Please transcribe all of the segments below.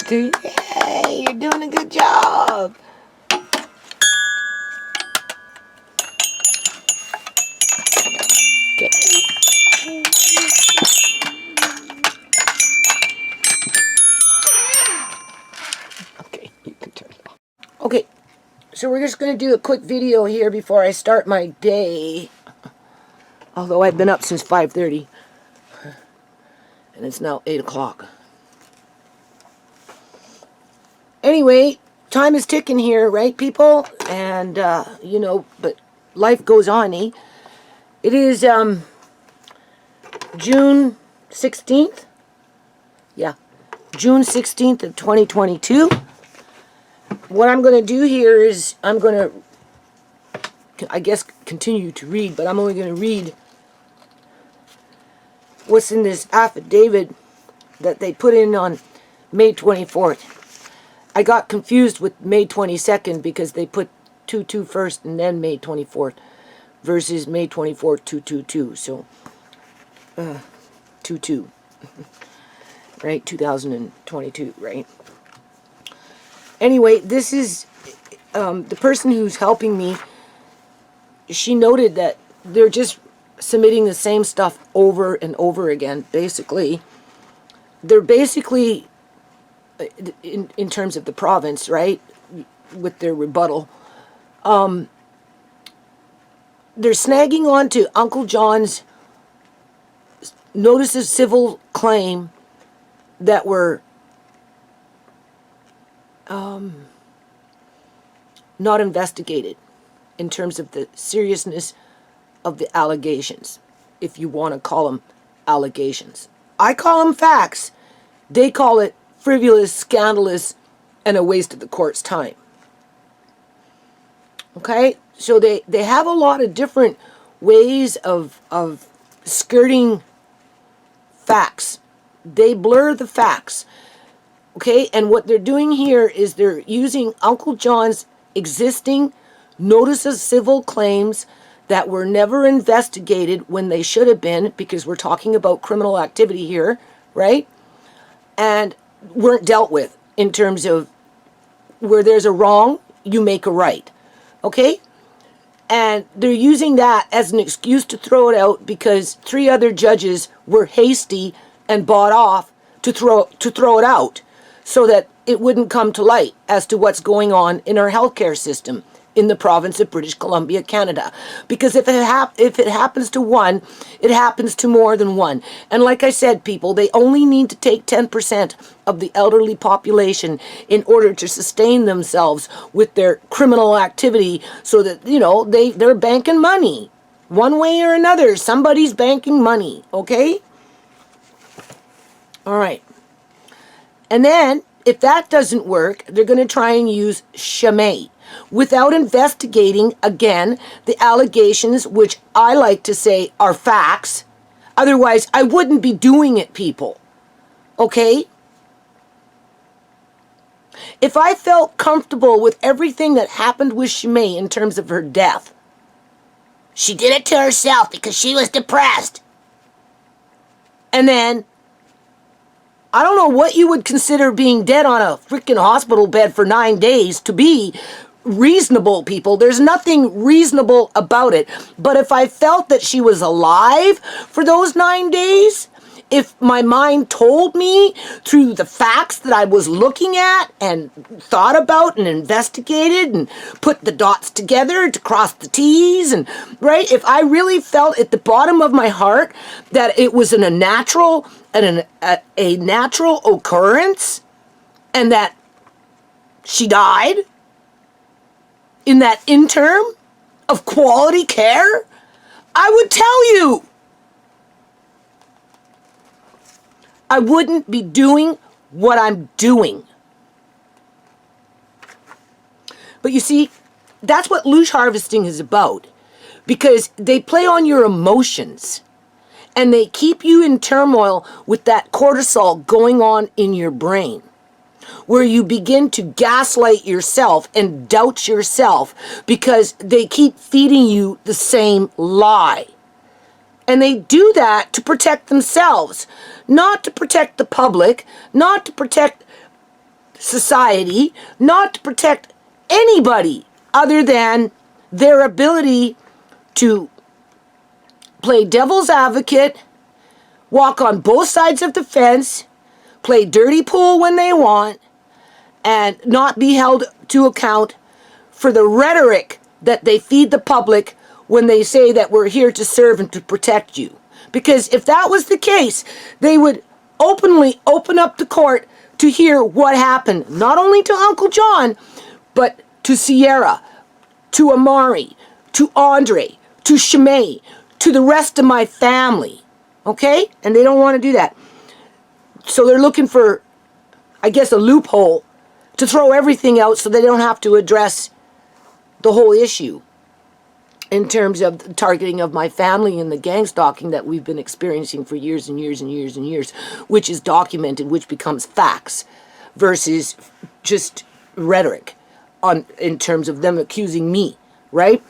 too. Yay, you're doing a good job. Okay. Okay, you can turn it off. Okay, so we're just going to do a quick video here before I start my day. Although I've been up since 5:30. And it's now 8 o'clock. Anyway, time is ticking here, right, people? And, you know, but life goes on, eh? It is, June 16th. Yeah, June 16th of 2022. What I'm going to do here is I'm going to, I guess, continue to read, but I'm only going to read what's in this affidavit that they put in on May 24th. I got confused with May 22nd because they put 2-2 first and then May 24th versus May 24th 222. So 2-2. Right? 2022, right? Anyway, this is the person who's helping me. She noted that they're just submitting the same stuff over and over again, basically. They're basically, in terms of the province, right, with their rebuttal, they're snagging on to Uncle John's notice of civil claim that were not investigated in terms of the seriousness of the allegations, if you want to call them allegations. I call them facts. They call it frivolous, scandalous, and a waste of the court's time. Okay? So they have a lot of different ways of skirting facts. They blur the facts. Okay? And what they're doing here is they're using Uncle John's existing notice of civil claims that were never investigated when they should have been, because we're talking about criminal activity here, right? And weren't dealt with in terms of where there's a wrong, you make a right, okay? And they're using that as an excuse to throw it out because 3 other judges were hasty and bought off to throw it out so that it wouldn't come to light as to what's going on in our healthcare system in the province of British Columbia, Canada. Because if it happens to one, it happens to more than one. And like I said, people, they only need to take 10% of the elderly population in order to sustain themselves with their criminal activity so that, you know, they're banking money. One way or another, somebody's banking money, okay? All right. And then, if that doesn't work, they're going to try and use SHAMAY, without investigating, again, the allegations, which I like to say are facts. Otherwise, I wouldn't be doing it, people. Okay? If I felt comfortable with everything that happened with SHAMAY in terms of her death, she did it to herself because she was depressed. And then, I don't know what you would consider being dead on a freaking hospital bed for 9 days to be reasonable, people. There's nothing reasonable about it. But if I felt that she was alive for those 9 days, if my mind told me through the facts that I was looking at and thought about and investigated and put the dots together to cross the T's, and right, if I really felt at the bottom of my heart that it was a natural occurrence and that she died in that interim of quality care, I would tell you. I wouldn't be doing what I'm doing. But you see, that's what loosh harvesting is about. Because they play on your emotions. And they keep you in turmoil with that cortisol going on in your brain, where you begin to gaslight yourself and doubt yourself because they keep feeding you the same lie. And they do that to protect themselves, not to protect the public, not to protect society not to protect anybody other than their ability to play devil's advocate, walk on both sides of the fence, play dirty pool when they want, and not be held to account for the rhetoric that they feed the public when they say that we're here to serve and to protect you. Because if that was the case, they would openly open up the court to hear what happened, not only to Uncle John, but to Sierra, to Amari, to Andre, to SHAMAY, to the rest of my family. Okay? And they don't want to do that. So they're looking for, I guess, a loophole to throw everything out so they don't have to address the whole issue in terms of the targeting of my family and the gang stalking that we've been experiencing for years and years and years and years, which is documented, which becomes facts versus just rhetoric in terms of them accusing me, right?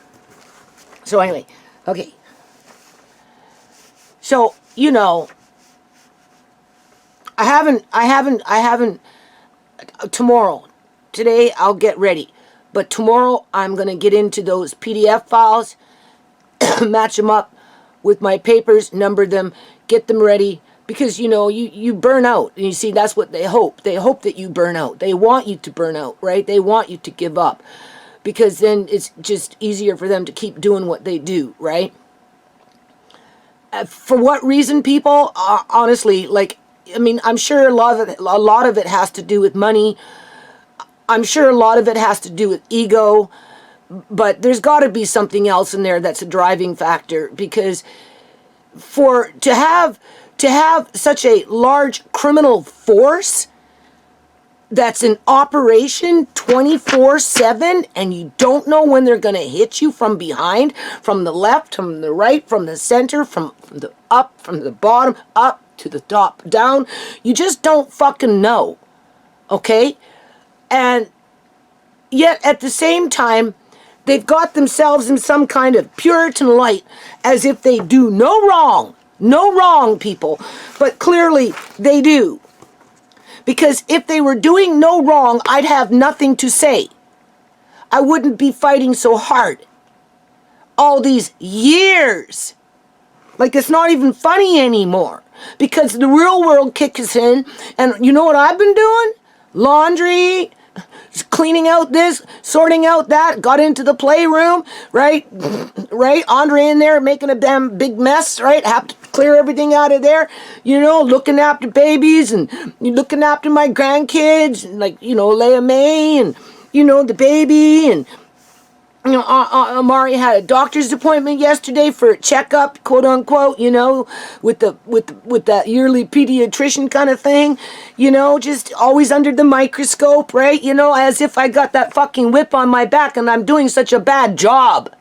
So anyway, okay. So, you know, I haven't, tomorrow, today I'll get ready. But tomorrow I'm going to get into those PDF files, match them up with my papers, number them, get them ready. Because, you know, you burn out. And you see, that's what they hope. They hope that you burn out. They want you to burn out, right? They want you to give up. Because then it's just easier for them to keep doing what they do, right? For what reason, people? Honestly, like, I mean, I'm sure a lot of it has to do with money. I'm sure a lot of it has to do with ego, but there's got to be something else in there that's a driving factor, because to have such a large criminal force that's in operation 24/7, and you don't know when they're going to hit you from behind, from the left, from the right, from the center, from the up, from the bottom, up to the top, down. You just don't fucking know, okay? And yet at the same time, they've got themselves in some kind of Puritan light, as if they do no wrong, people. But clearly they do. Because if they were doing no wrong, I'd have nothing to say. I wouldn't be fighting so hard all these years. Like, it's not even funny anymore. Because the real world kicks in, and you know what I've been doing? Laundry, cleaning out this, sorting out that, got into the playroom, right? Right? Andre in there making a damn big mess, right? Have to clear everything out of there, you know, looking after babies and looking after my grandkids, and like, you know, Leah May and, you know, the baby, and, you know, Amari had a doctor's appointment yesterday for a checkup, quote unquote, you know, with that yearly pediatrician kind of thing, you know, just always under the microscope, right? You know, as if I got that fucking whip on my back and I'm doing such a bad job.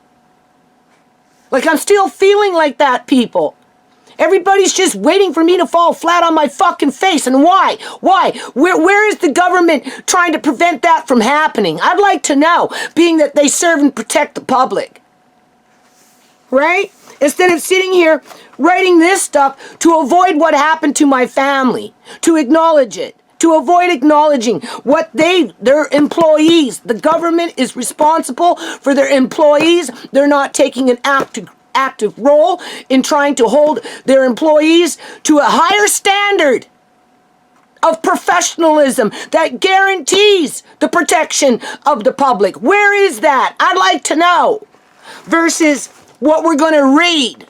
Like, I'm still feeling like that, people. Everybody's just waiting for me to fall flat on my fucking face. And why? Why? Where is the government trying to prevent that from happening? I'd like to know, being that they serve and protect the public. Right? Instead of sitting here writing this stuff to avoid what happened to my family, to acknowledge it, to avoid acknowledging what their employees, the government is responsible for their employees. They're not taking an active role in trying to hold their employees to a higher standard of professionalism that guarantees the protection of the public. Where is that? I'd like to know. Versus what we're going to read.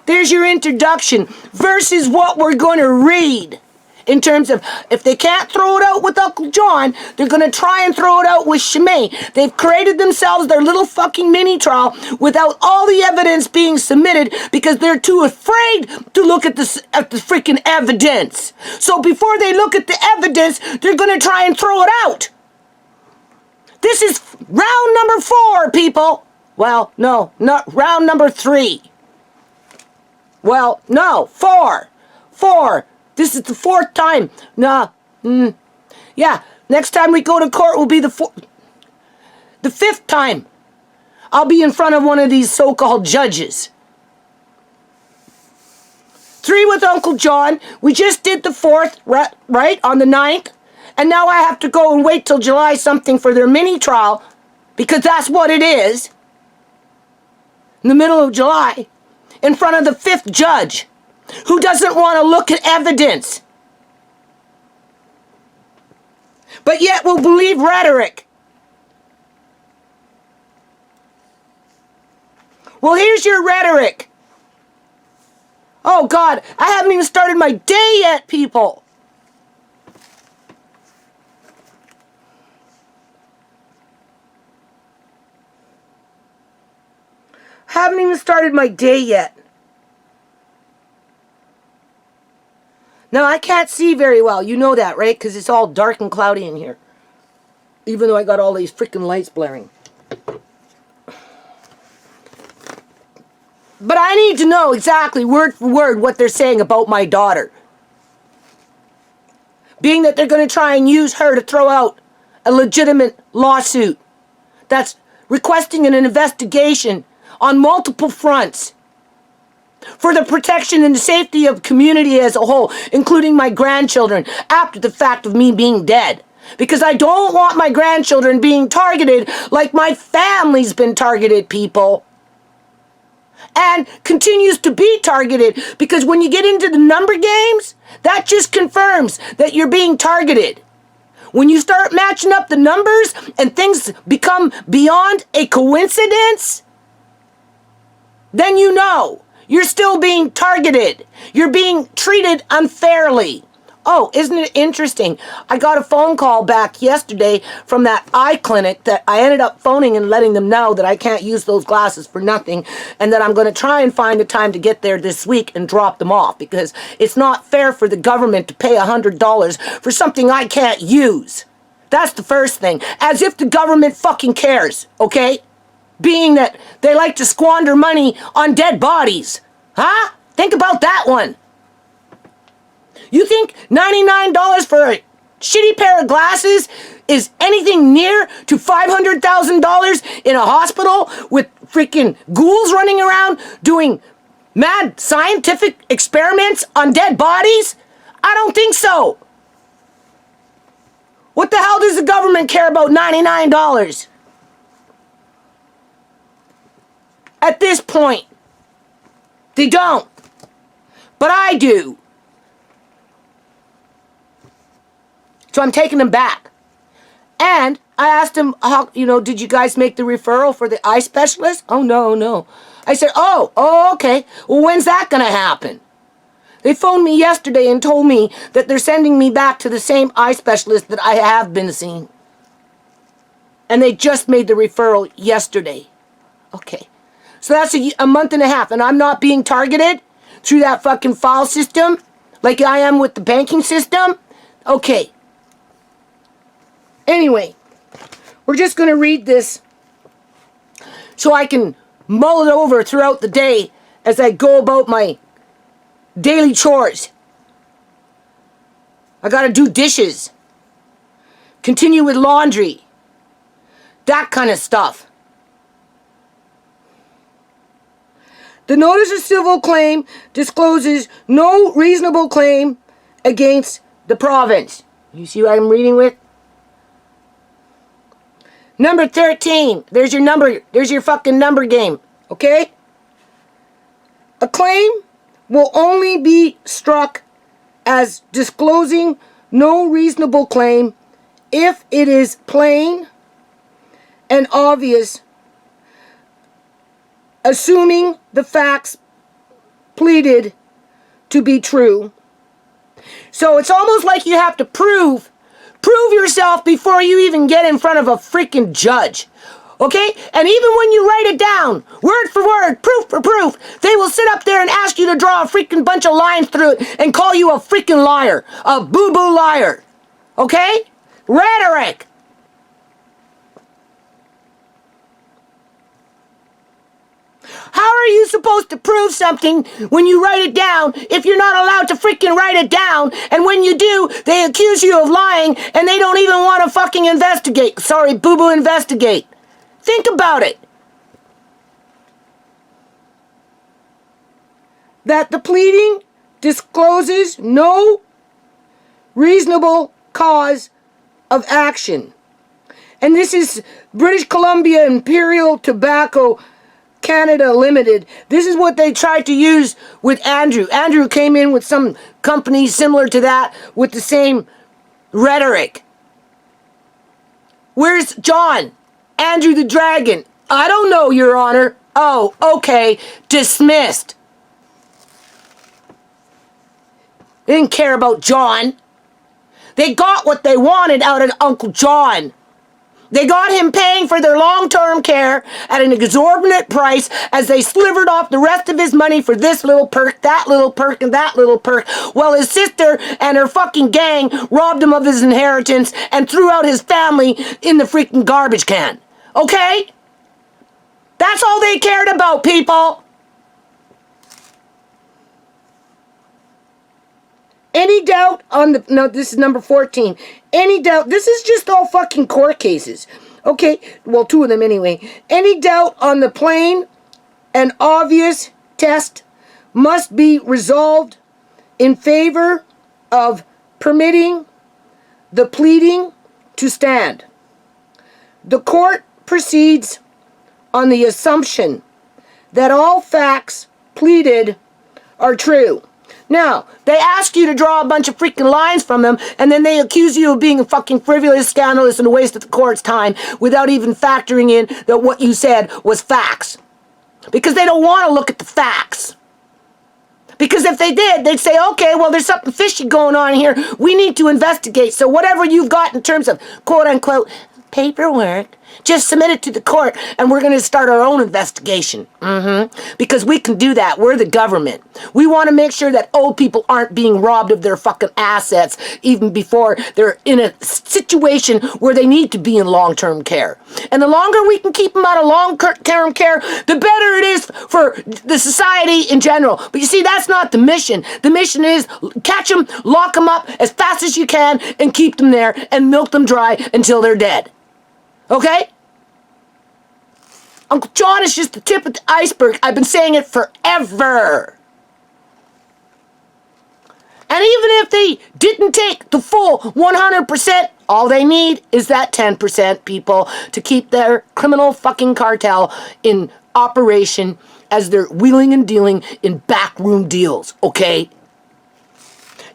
There's your introduction. Versus what we're going to read. In terms of, if they can't throw it out with Uncle John, they're going to try and throw it out with SHAMAY. They've created themselves their little fucking mini trial without all the evidence being submitted because they're too afraid to look at the freaking evidence. So before they look at the evidence, they're going to try and throw it out. This is round number 4, people. Well, no, not round number 3. Well, no, 4. 4. This is the 4th time. Yeah, next time we go to court will be the 5th time. I'll be in front of one of these so-called judges. 3 with Uncle John. We just did the 4th, right, on the 9th. And now I have to go and wait till July something for their mini trial, because that's what it is, in the middle of July, in front of the 5th judge, who doesn't want to look at evidence, but yet will believe rhetoric. Well, here's your rhetoric. Oh God, I haven't even started my day yet, people. Haven't even started my day yet. Now, I can't see very well. You know that, right? Because it's all dark and cloudy in here. Even though I got all these freaking lights blaring. But I need to know exactly, word for word, what they're saying about my daughter. Being that they're going to try and use her to throw out a legitimate lawsuit that's requesting an investigation on multiple fronts for the protection and the safety of the community as a whole, including my grandchildren, after the fact of me being dead. Because I don't want my grandchildren being targeted like my family's been targeted, people. And continues to be targeted, because when you get into the number games, that just confirms that you're being targeted. When you start matching up the numbers and things become beyond a coincidence, then you know you're still being targeted. You're being treated unfairly. Oh, isn't it interesting? I got a phone call back yesterday from that eye clinic that I ended up phoning and letting them know that I can't use those glasses for nothing, and that I'm going to try and find a time to get there this week and drop them off, because it's not fair for the government to pay $100 for something I can't use. That's the first thing. As if the government fucking cares, okay? Being that they like to squander money on dead bodies. Huh? Think about that one. You think $99 for a shitty pair of glasses is anything near to $500,000 in a hospital with freaking ghouls running around doing mad scientific experiments on dead bodies? I don't think so. What the hell does the government care about $99? At this point, they don't. But I do. So I'm taking them back. And I asked him, how, did you guys make the referral for the eye specialist? Oh, no. I said, oh, okay. Well, when's that going to happen? They phoned me yesterday and told me that they're sending me back to the same eye specialist that I have been seeing. And they just made the referral yesterday. Okay. So that's a month and a half, and I'm not being targeted through that fucking file system like I am with the banking system? Okay. Anyway, we're just going to read this so I can mull it over throughout the day as I go about my daily chores. I got to do dishes, continue with laundry, that kind of stuff. The notice of civil claim discloses no reasonable claim against the province. You see what I'm reading with? Number 13. There's your number. There's your fucking number game. Okay? A claim will only be struck as disclosing no reasonable claim if it is plain and obvious, assuming the facts pleaded to be true. So it's almost like you have to prove yourself before you even get in front of a freaking judge. Okay? And even when you write it down, word for word, proof for proof, they will sit up there and ask you to draw a freaking bunch of lines through it and call you a freaking liar. A boo-boo liar. Okay? Rhetoric. How are you supposed to prove something when you write it down if you're not allowed to freaking write it down? And when you do, they accuse you of lying and they don't even want to fucking investigate. Sorry, boo-boo investigate. Think about it. That the pleading discloses no reasonable cause of action. And this is British Columbia Imperial Tobacco Canada Limited. This is what they tried to use with Andrew. Andrew came in with some company similar to that with the same rhetoric. Where's John? Andrew the Dragon. I don't know, Your Honor. Oh, okay. Dismissed. They didn't care about John. They got what they wanted out of Uncle John. They got him paying for their long-term care at an exorbitant price as they slivered off the rest of his money for this little perk, that little perk, and that little perk, while his sister and her fucking gang robbed him of his inheritance and threw out his family in the freaking garbage can. Okay? That's all they cared about, people. Any doubt on the... No, this is number 14. Any doubt... This is just all fucking court cases. Okay? Well, 2 of them anyway. Any doubt on the plain and obvious test must be resolved in favor of permitting the pleading to stand. The court proceeds on the assumption that all facts pleaded are true. Now, they ask you to draw a bunch of freaking lines from them, and then they accuse you of being fucking frivolous, scandalous, and a waste of the court's time without even factoring in that what you said was facts. Because they don't want to look at the facts. Because if they did, they'd say, okay, well, there's something fishy going on here. We need to investigate. So whatever you've got in terms of quote-unquote paperwork, just submit it to the court, and we're going to start our own investigation. Because we can do that. We're the government. We want to make sure that old people aren't being robbed of their fucking assets even before they're in a situation where they need to be in long-term care. And the longer we can keep them out of long-term care, the better it is for the society in general. But you see, that's not the mission. The mission is catch them, lock them up as fast as you can, and keep them there and milk them dry until they're dead. Okay? Uncle John is just the tip of the iceberg. I've been saying it forever. And even if they didn't take the full 100%, all they need is that 10%, people, to keep their criminal fucking cartel in operation as they're wheeling and dealing in backroom deals, okay?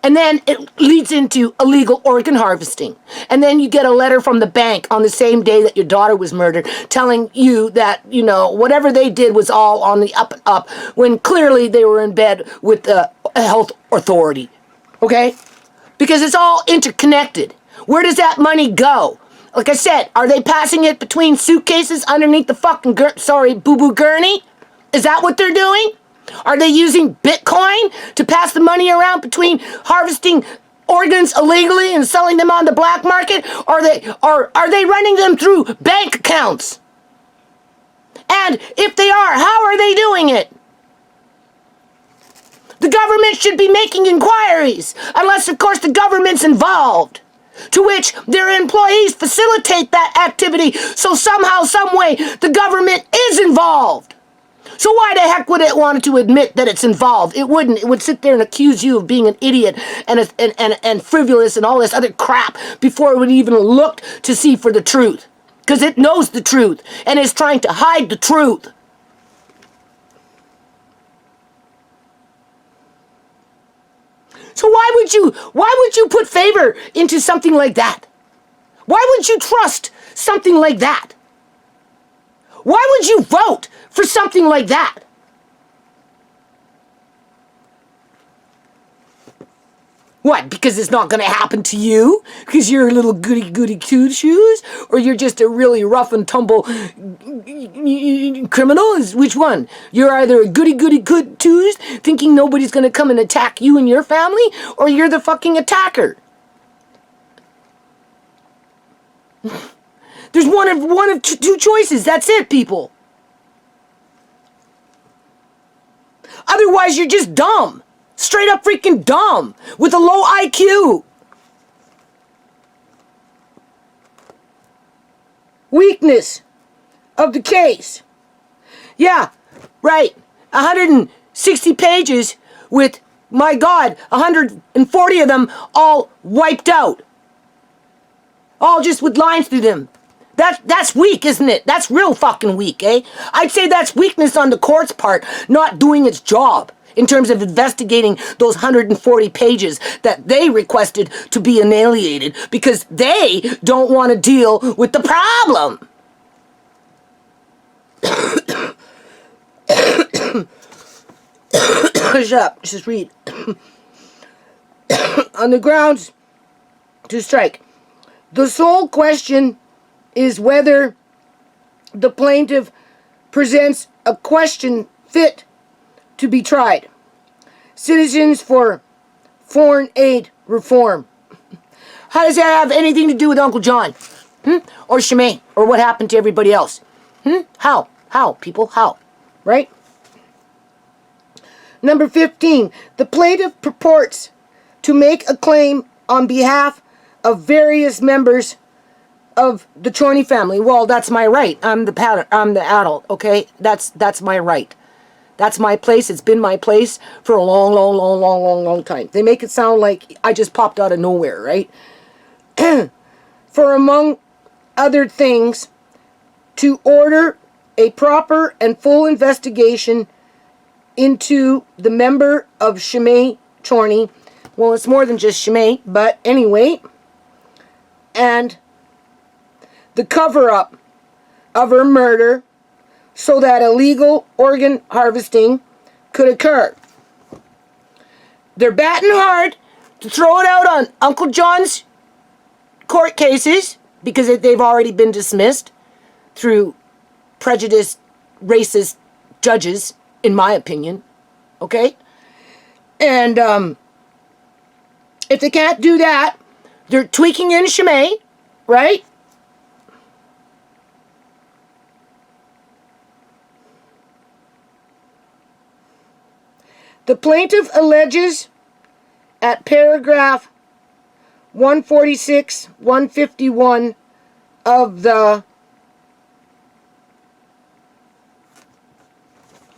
And then it leads into illegal organ harvesting. And then you get a letter from the bank on the same day that your daughter was murdered telling you that, you know, whatever they did was all on the up and up when clearly they were in bed with the health authority. Okay? Because it's all interconnected. Where does that money go? Like I said, are they passing it between suitcases underneath the fucking boo-boo gurney? Is that what they're doing? Are they using Bitcoin to pass the money around between harvesting organs illegally and selling them on the black market? Are they running them through bank accounts? And if they are, how are they doing it? The government should be making inquiries, unless of course the government's involved. To which their employees facilitate that activity, so somehow, some way, the government is involved. So why the heck would it want to admit that it's involved? It wouldn't. It would sit there and accuse you of being an idiot and frivolous and all this other crap before it would even look to see for the truth. Because it knows the truth and is trying to hide the truth. So why would you put favor into something like that? Why would you trust something like that? Why would you vote for something like that? What, because it's not going to happen to you? Because you're a little goody two-shoes? Or you're just a really rough and tumble criminal? Which one? You're either a goody good twos, thinking nobody's going to come and attack you and your family, or you're the fucking attacker. There's one of two choices. That's it, people. Otherwise, you're just dumb. Straight up freaking dumb. With a low IQ. Weakness of the case. Yeah, right. 160 pages with, my God, 140 of them all wiped out. All just with lines through them. That's weak, isn't it? That's real fucking weak, eh? I'd say that's weakness on the court's part, not doing its job in terms of investigating those 140 pages that they requested to be annihilated because they don't want to deal with the problem. Shut up, just read. On the grounds to strike, the sole question is whether the plaintiff presents a question fit to be tried. Citizens for Foreign Aid Reform. How does that have anything to do with Uncle John? Or SHAMAY? Or what happened to everybody else? How? How, people? How? Right? Number 15. The plaintiff purports to make a claim on behalf of various members of the Chorney family. Well, that's my right. I'm the adult, okay? That's my right. That's my place. It's been my place for a long time. They make it sound like I just popped out of nowhere, right? For among other things, to order a proper and full investigation into the member of SHAMAY Chorney. Well, it's more than just SHAMAY, but anyway. And the cover-up of her murder so that illegal organ harvesting could occur. They're batting hard to throw it out on Uncle John's court cases because they've already been dismissed through prejudiced, racist judges, in my opinion. Okay? And if they can't do that, they're tweaking in SHAMAY, right? The plaintiff alleges at paragraph 146, 151 of the...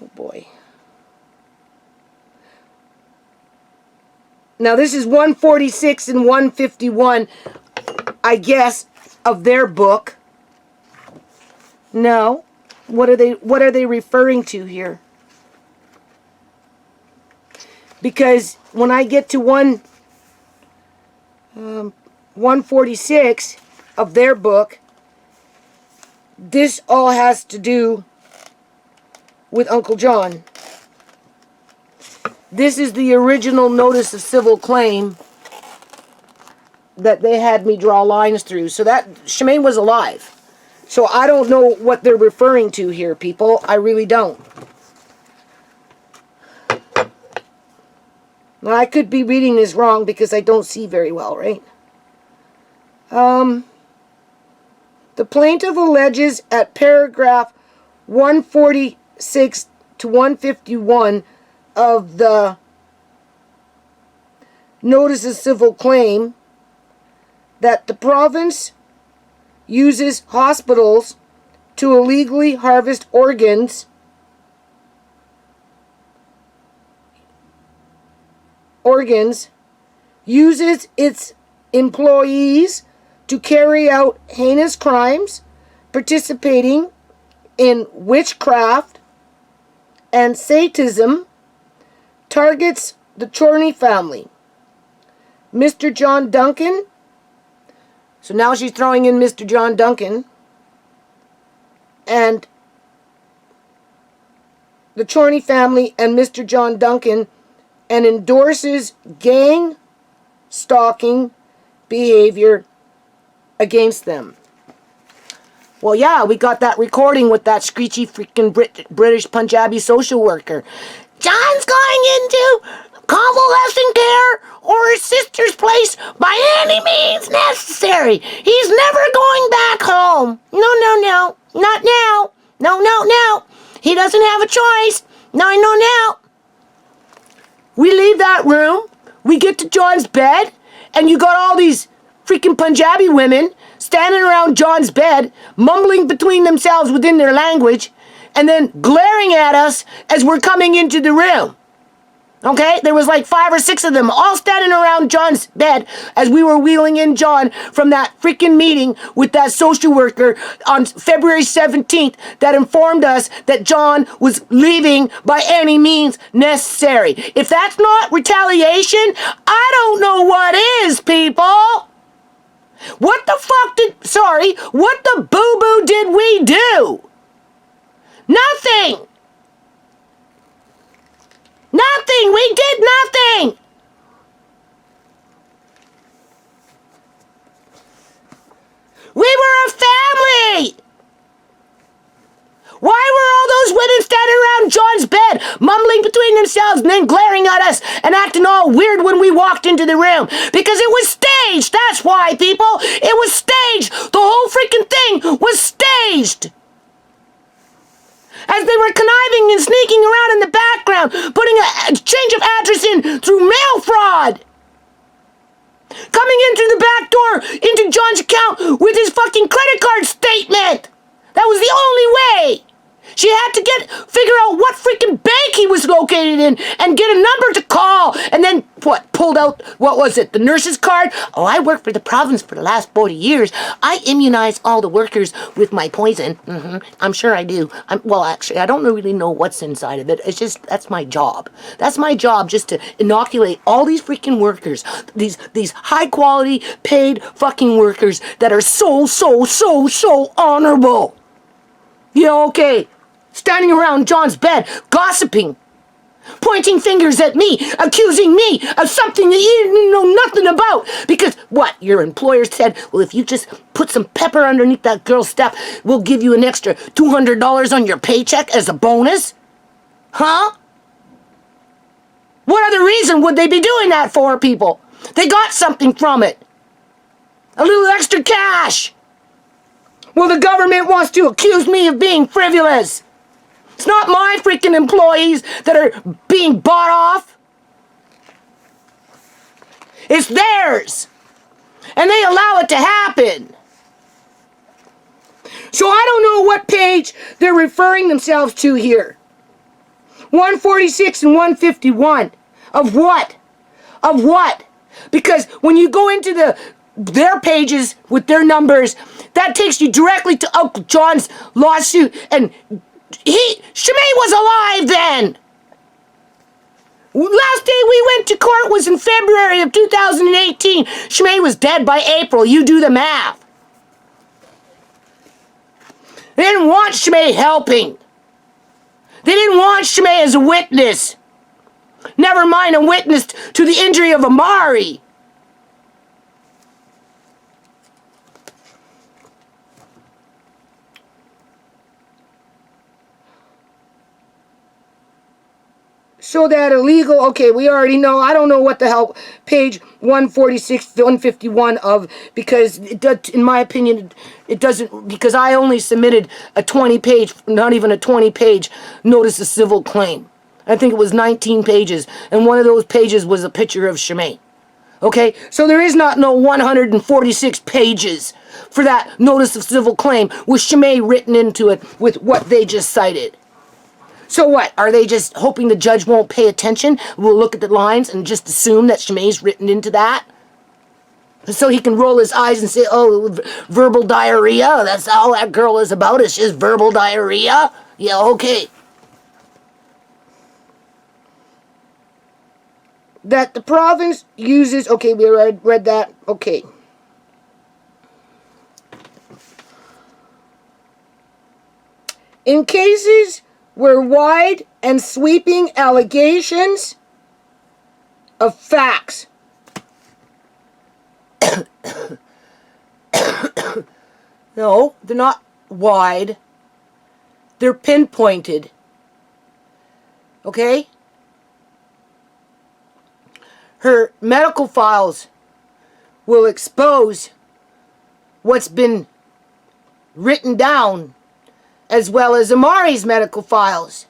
Oh boy. Now this is 146 and 151, I guess, of their book. No. What are they referring to here? Because when I get to 146 of their book, this all has to do with Uncle John. This is the original notice of civil claim that they had me draw lines through. So that SHAMAY was alive. So I don't know what they're referring to here, people. I really don't. Now, I could be reading this wrong because I don't see very well, right? The plaintiff alleges at paragraph 146 to 151 of the notice of civil claim that the province uses hospitals to illegally harvest organs uses its employees to carry out heinous crimes, participating in witchcraft and sadism, targets the Chorney family. Mr. John Duncan. So now she's throwing in Mr. John Duncan. And the Chorney family and Mr. John Duncan, and endorses gang stalking behavior against them. Well, yeah, we got that recording with that screechy freaking British Punjabi social worker. John's going into convalescent care or his sister's place by any means necessary. He's never going back home. No, not now. No. He doesn't have a choice. No, I know now. We leave that room, we get to John's bed, and you got all these freaking Punjabi women standing around John's bed, mumbling between themselves within their language, and then glaring at us as we're coming into the room. Okay, there was like 5 or 6 of them all standing around John's bed as we were wheeling in John from that freaking meeting with that social worker on February 17th that informed us that John was leaving by any means necessary. If that's not retaliation, I don't know what is, people. What the boo-boo did we do? Nothing. Nothing! We did nothing! We were a family! Why were all those women standing around John's bed, mumbling between themselves and then glaring at us and acting all weird when we walked into the room? Because it was staged! That's why, people! It was staged! The whole freaking thing was staged! As they were conniving and sneaking around in the background, putting a change of address in through mail fraud. Coming in through the back door into John's account with his fucking credit card statement. That was the only way. She had to figure out what freaking bank he was located in and get a number to call. And then, pulled out, the nurse's card? Oh, I worked for the province for the last 40 years. I immunize all the workers with my poison. I'm sure I do. Actually, I don't really know what's inside of it. It's just, that's my job. That's my job, just to inoculate all these freaking workers. These high-quality, paid fucking workers that are so honorable. Yeah, okay. Standing around John's bed, gossiping, pointing fingers at me, accusing me of something that you didn't know nothing about. Because, your employer said, well, if you just put some pepper underneath that girl's step, we'll give you an extra $200 on your paycheck as a bonus? Huh? What other reason would they be doing that for, people? They got something from it. A little extra cash. Well, the government wants to accuse me of being frivolous. It's not my freaking employees that are being bought off. It's theirs. And they allow it to happen. So I don't know what page they're referring themselves to here. 146 and 151. Of what? Of what? Because when you go into their pages with their numbers, that takes you directly to Uncle John's lawsuit, and SHAMAY was alive then. Last day we went to court was in February of 2018. SHAMAY was dead by April. You do the math. They didn't want SHAMAY helping. They didn't want SHAMAY as a witness. Never mind a witness to the injury of Amari. So that illegal, okay, we already know. I don't know what the hell page 146, 151 of, because it does, in my opinion, it doesn't, because I only submitted a 20-page, not even a 20-page notice of civil claim. I think it was 19 pages, and one of those pages was a picture of SHAMAY. Okay, so there is not no 146 pages for that notice of civil claim with SHAMAY written into it with what they just cited. So what? Are they just hoping the judge won't pay attention? We'll look at the lines and just assume that SHAMAY's written into that? So he can roll his eyes and say, oh, verbal diarrhea? That's all that girl is about, is just verbal diarrhea? Yeah, okay. That the province uses, okay, we read that, okay. In cases where wide and sweeping allegations of facts no, they're not wide, they're pinpointed, okay? Her medical files will expose what's been written down, as well as Amari's medical files.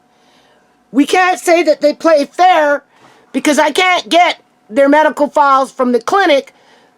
We can't say that they play fair because I can't get their medical files from the clinic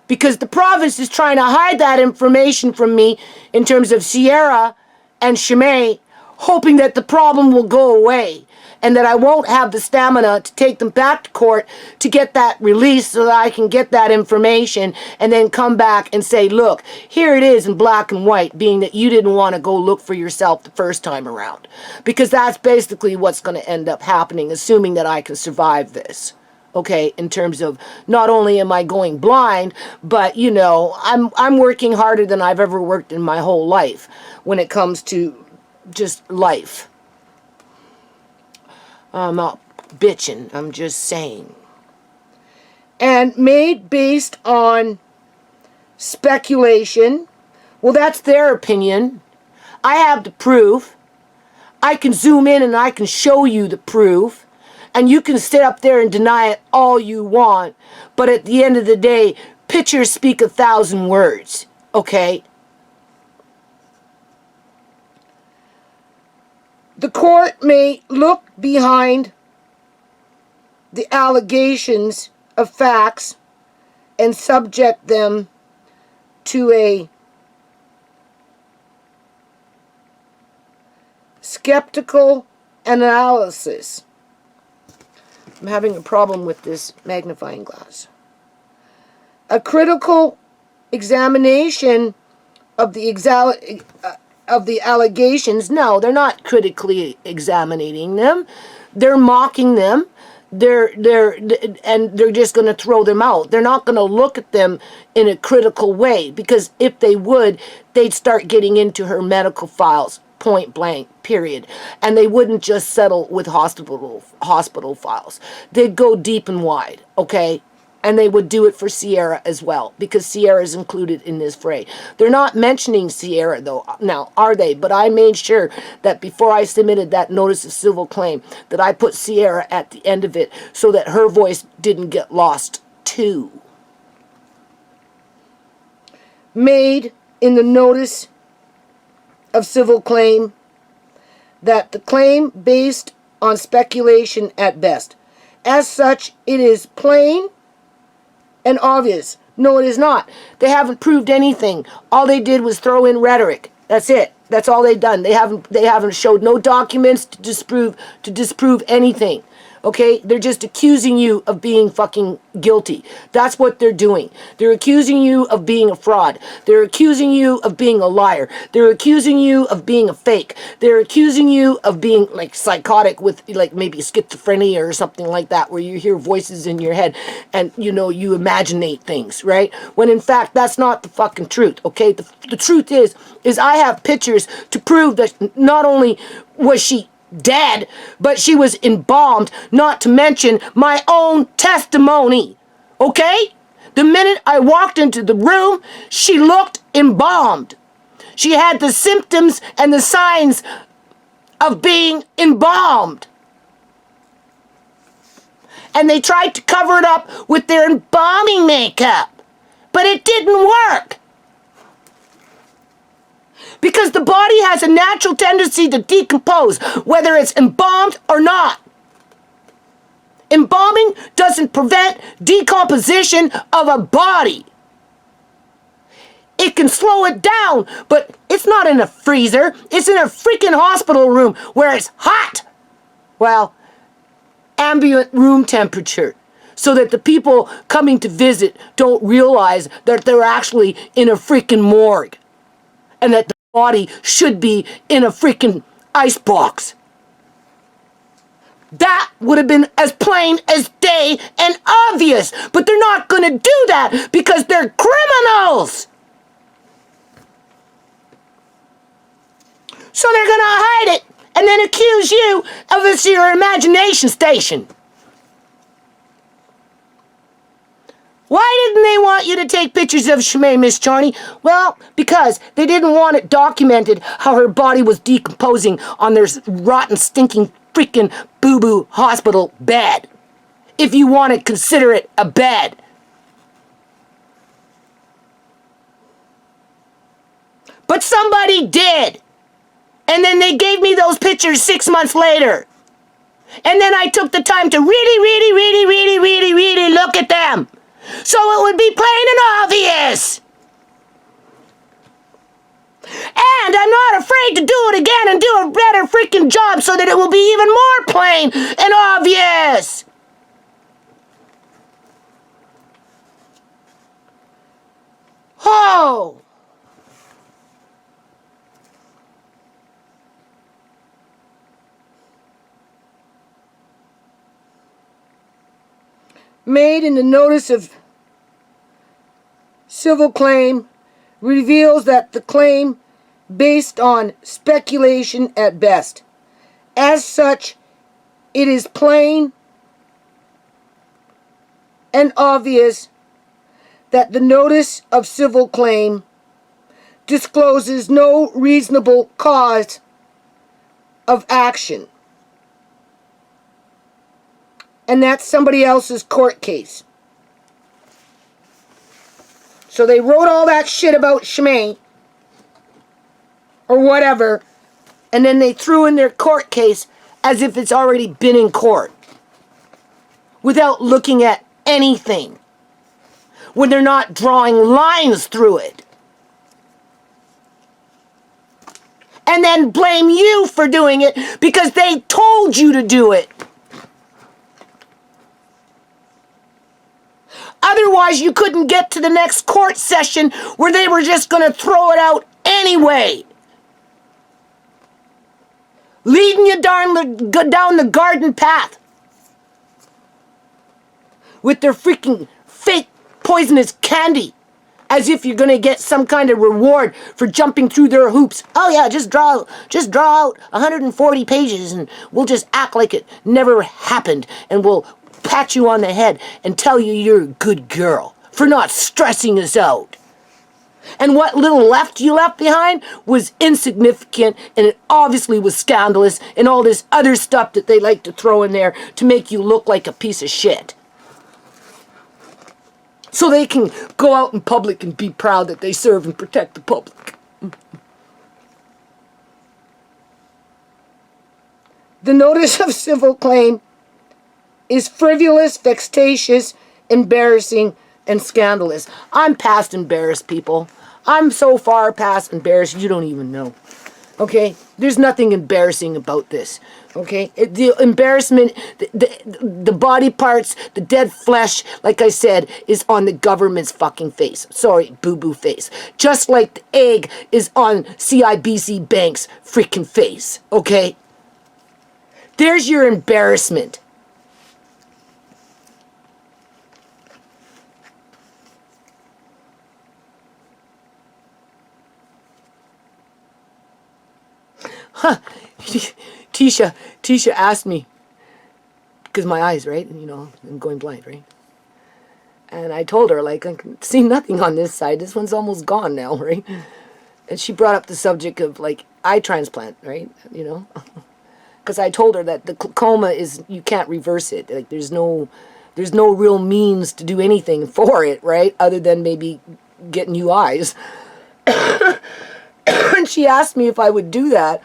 because the province is trying to hide that information from me in terms of Sierra and SHAMAY, hoping that the problem will go away. and that I won't have the stamina to take them back to court to get that released so that I can get that information and then come back and say, look, here it is in black and white, being that you didn't want to go look for yourself the first time around. Because that's basically what's going to end up happening, assuming that I can survive this. Okay, in terms of not only am I going blind, but, you know, I'm working harder than I've ever worked in my whole life when it comes to just life. I'm not bitching, I'm just saying. And made based on speculation. Well, that's their opinion. I have the proof. I can zoom in and I can show you the proof. And you can sit up there and deny it all you want. But at the end of the day, pictures speak 1,000 words. Okay? The court may look behind the allegations of facts and subject them to a skeptical analysis. I'm having a problem with this magnifying glass. A critical examination of the allegations. No, they're not critically examining them. They're mocking them. They're just going to throw them out. They're not going to look at them in a critical way, because if they would, they'd start getting into her medical files. Point blank, period. And they wouldn't just settle with hospital files. They'd go deep and wide, okay? And they would do it for Sierra as well, because Sierra is included in this fray. They're not mentioning Sierra, though, now, are they? But I made sure that before I submitted that notice of civil claim, that I put Sierra at the end of it so that her voice didn't get lost, too. Made in the notice of civil claim that the claim based on speculation at best. As such, it is plain and obvious. No, it is not. They haven't proved anything. All they did was throw in rhetoric. That's it. That's all they've done. They haven't showed no documents to disprove anything. Okay? They're just accusing you of being fucking guilty. That's what they're doing. They're accusing you of being a fraud. They're accusing you of being a liar. They're accusing you of being a fake. They're accusing you of being like psychotic with like maybe schizophrenia or something like that, where you hear voices in your head and, you know, you imaginate things, right? When in fact, that's not the fucking truth, okay? The truth is I have pictures to prove that not only was she dead, but she was embalmed, not to mention my own testimony. Okay? The minute I walked into the room, she looked embalmed. She had the symptoms and the signs of being embalmed. And they tried to cover it up with their embalming makeup, but it didn't work. Because the body has a natural tendency to decompose, whether it's embalmed or not. Embalming doesn't prevent decomposition of a body. It can slow it down, but it's not in a freezer. It's in a freaking hospital room where it's hot. Well, ambient room temperature. So that the people coming to visit don't realize that they're actually in a freaking morgue. And that the body should be in a freaking icebox. That would have been as plain as day and obvious. But they're not going to do that because they're criminals. So they're going to hide it and then accuse you of it's your imagination station. Why didn't they want you to take pictures of SHAMAY, Miss Charney? Well, because they didn't want it documented how her body was decomposing on their rotten, stinking, freaking boo-boo hospital bed. If you want to consider it a bed. But somebody did. And then they gave me those pictures 6 months later. And then I took the time to really look at them. So it would be plain and obvious. And I'm not afraid need to do it again and do a better freaking job so that it will be even more plain and obvious. Oh. Made in the notice of civil claim reveals that the claim based on speculation at best. As such, it is plain and obvious that the notice of civil claim discloses no reasonable cause of action. And that's somebody else's court case. So they wrote all that shit about SHAMAY or whatever, and then they threw in their court case as if it's already been in court without looking at anything, when they're not drawing lines through it. And then blame you for doing it because they told you to do it. Otherwise, you couldn't get to the next court session where they were just going to throw it out anyway. Leading you down the garden path with their freaking fake poisonous candy, as if you're going to get some kind of reward for jumping through their hoops. Oh yeah, just draw out 140 pages and we'll just act like it never happened, and we'll pat you on the head and tell you you're a good girl for not stressing us out. And what little you left behind was insignificant, and it obviously was scandalous, and all this other stuff that they like to throw in there to make you look like a piece of shit. So they can go out in public and be proud that they serve and protect the public. The notice of civil claim is frivolous, vexatious, embarrassing, and scandalous. I'm past embarrassed, people. I'm so far past embarrassed, you don't even know. Okay? There's nothing embarrassing about this. Okay? The embarrassment, the body parts, the dead flesh, like I said, is on the government's fucking face. Sorry, boo-boo face. Just like the egg is on CIBC Bank's freaking face. Okay? There's your embarrassment. Huh. Tisha asked me, because my eyes, right? You know, I'm going blind, right? And I told her, like, I can see nothing on this side. This one's almost gone now, right? And she brought up the subject of, like, eye transplant, right? You know? Because I told her that the glaucoma is, you can't reverse it. Like, there's no real means to do anything for it, right? Other than maybe getting new eyes. And she asked me if I would do that.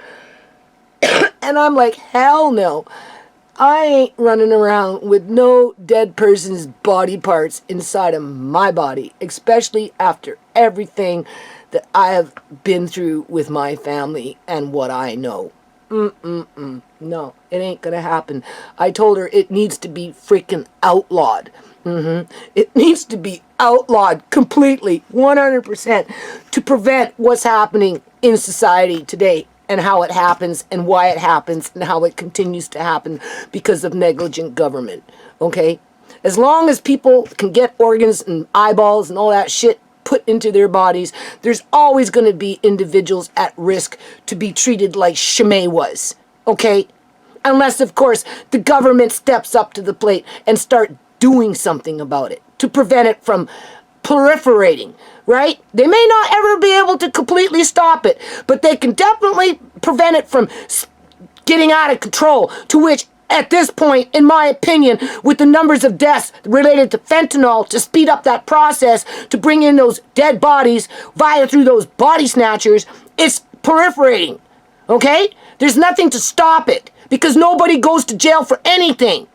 And I'm like, hell no. I ain't running around with no dead person's body parts inside of my body, especially after everything that I have been through with my family and what I know. No, it ain't gonna happen. I told her it needs to be freaking outlawed. It needs to be outlawed completely, 100%, to prevent what's happening in society today, and how it happens, and why it happens, and how it continues to happen because of negligent government. Okay? As long as people can get organs and eyeballs and all that shit put into their bodies, there's always going to be individuals at risk to be treated like SHAMAY was. Okay? Unless, of course, the government steps up to the plate and start doing something about it to prevent it from proliferating, right? They may not ever be able to completely stop it, but they can definitely prevent it from getting out of control, to which, at this point, in my opinion, with the numbers of deaths related to fentanyl, to speed up that process, to bring in those dead bodies through those body snatchers, it's proliferating, okay? There's nothing to stop it, because nobody goes to jail for anything.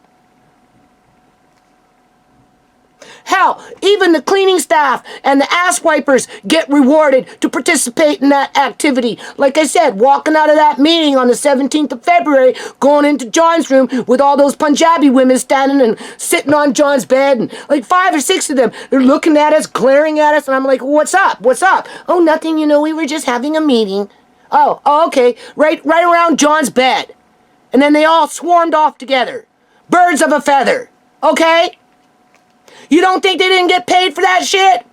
Hell, even the cleaning staff and the ass wipers get rewarded to participate in that activity. Like I said, walking out of that meeting on the 17th of February, going into John's room with all those Punjabi women standing and sitting on John's bed, and like 5 or 6 of them, they're looking at us, glaring at us, and I'm like, what's up? What's up? Oh, nothing, we were just having a meeting. Oh, okay, right around John's bed. And then they all swarmed off together. Birds of a feather, okay? You don't think they didn't get paid for that shit?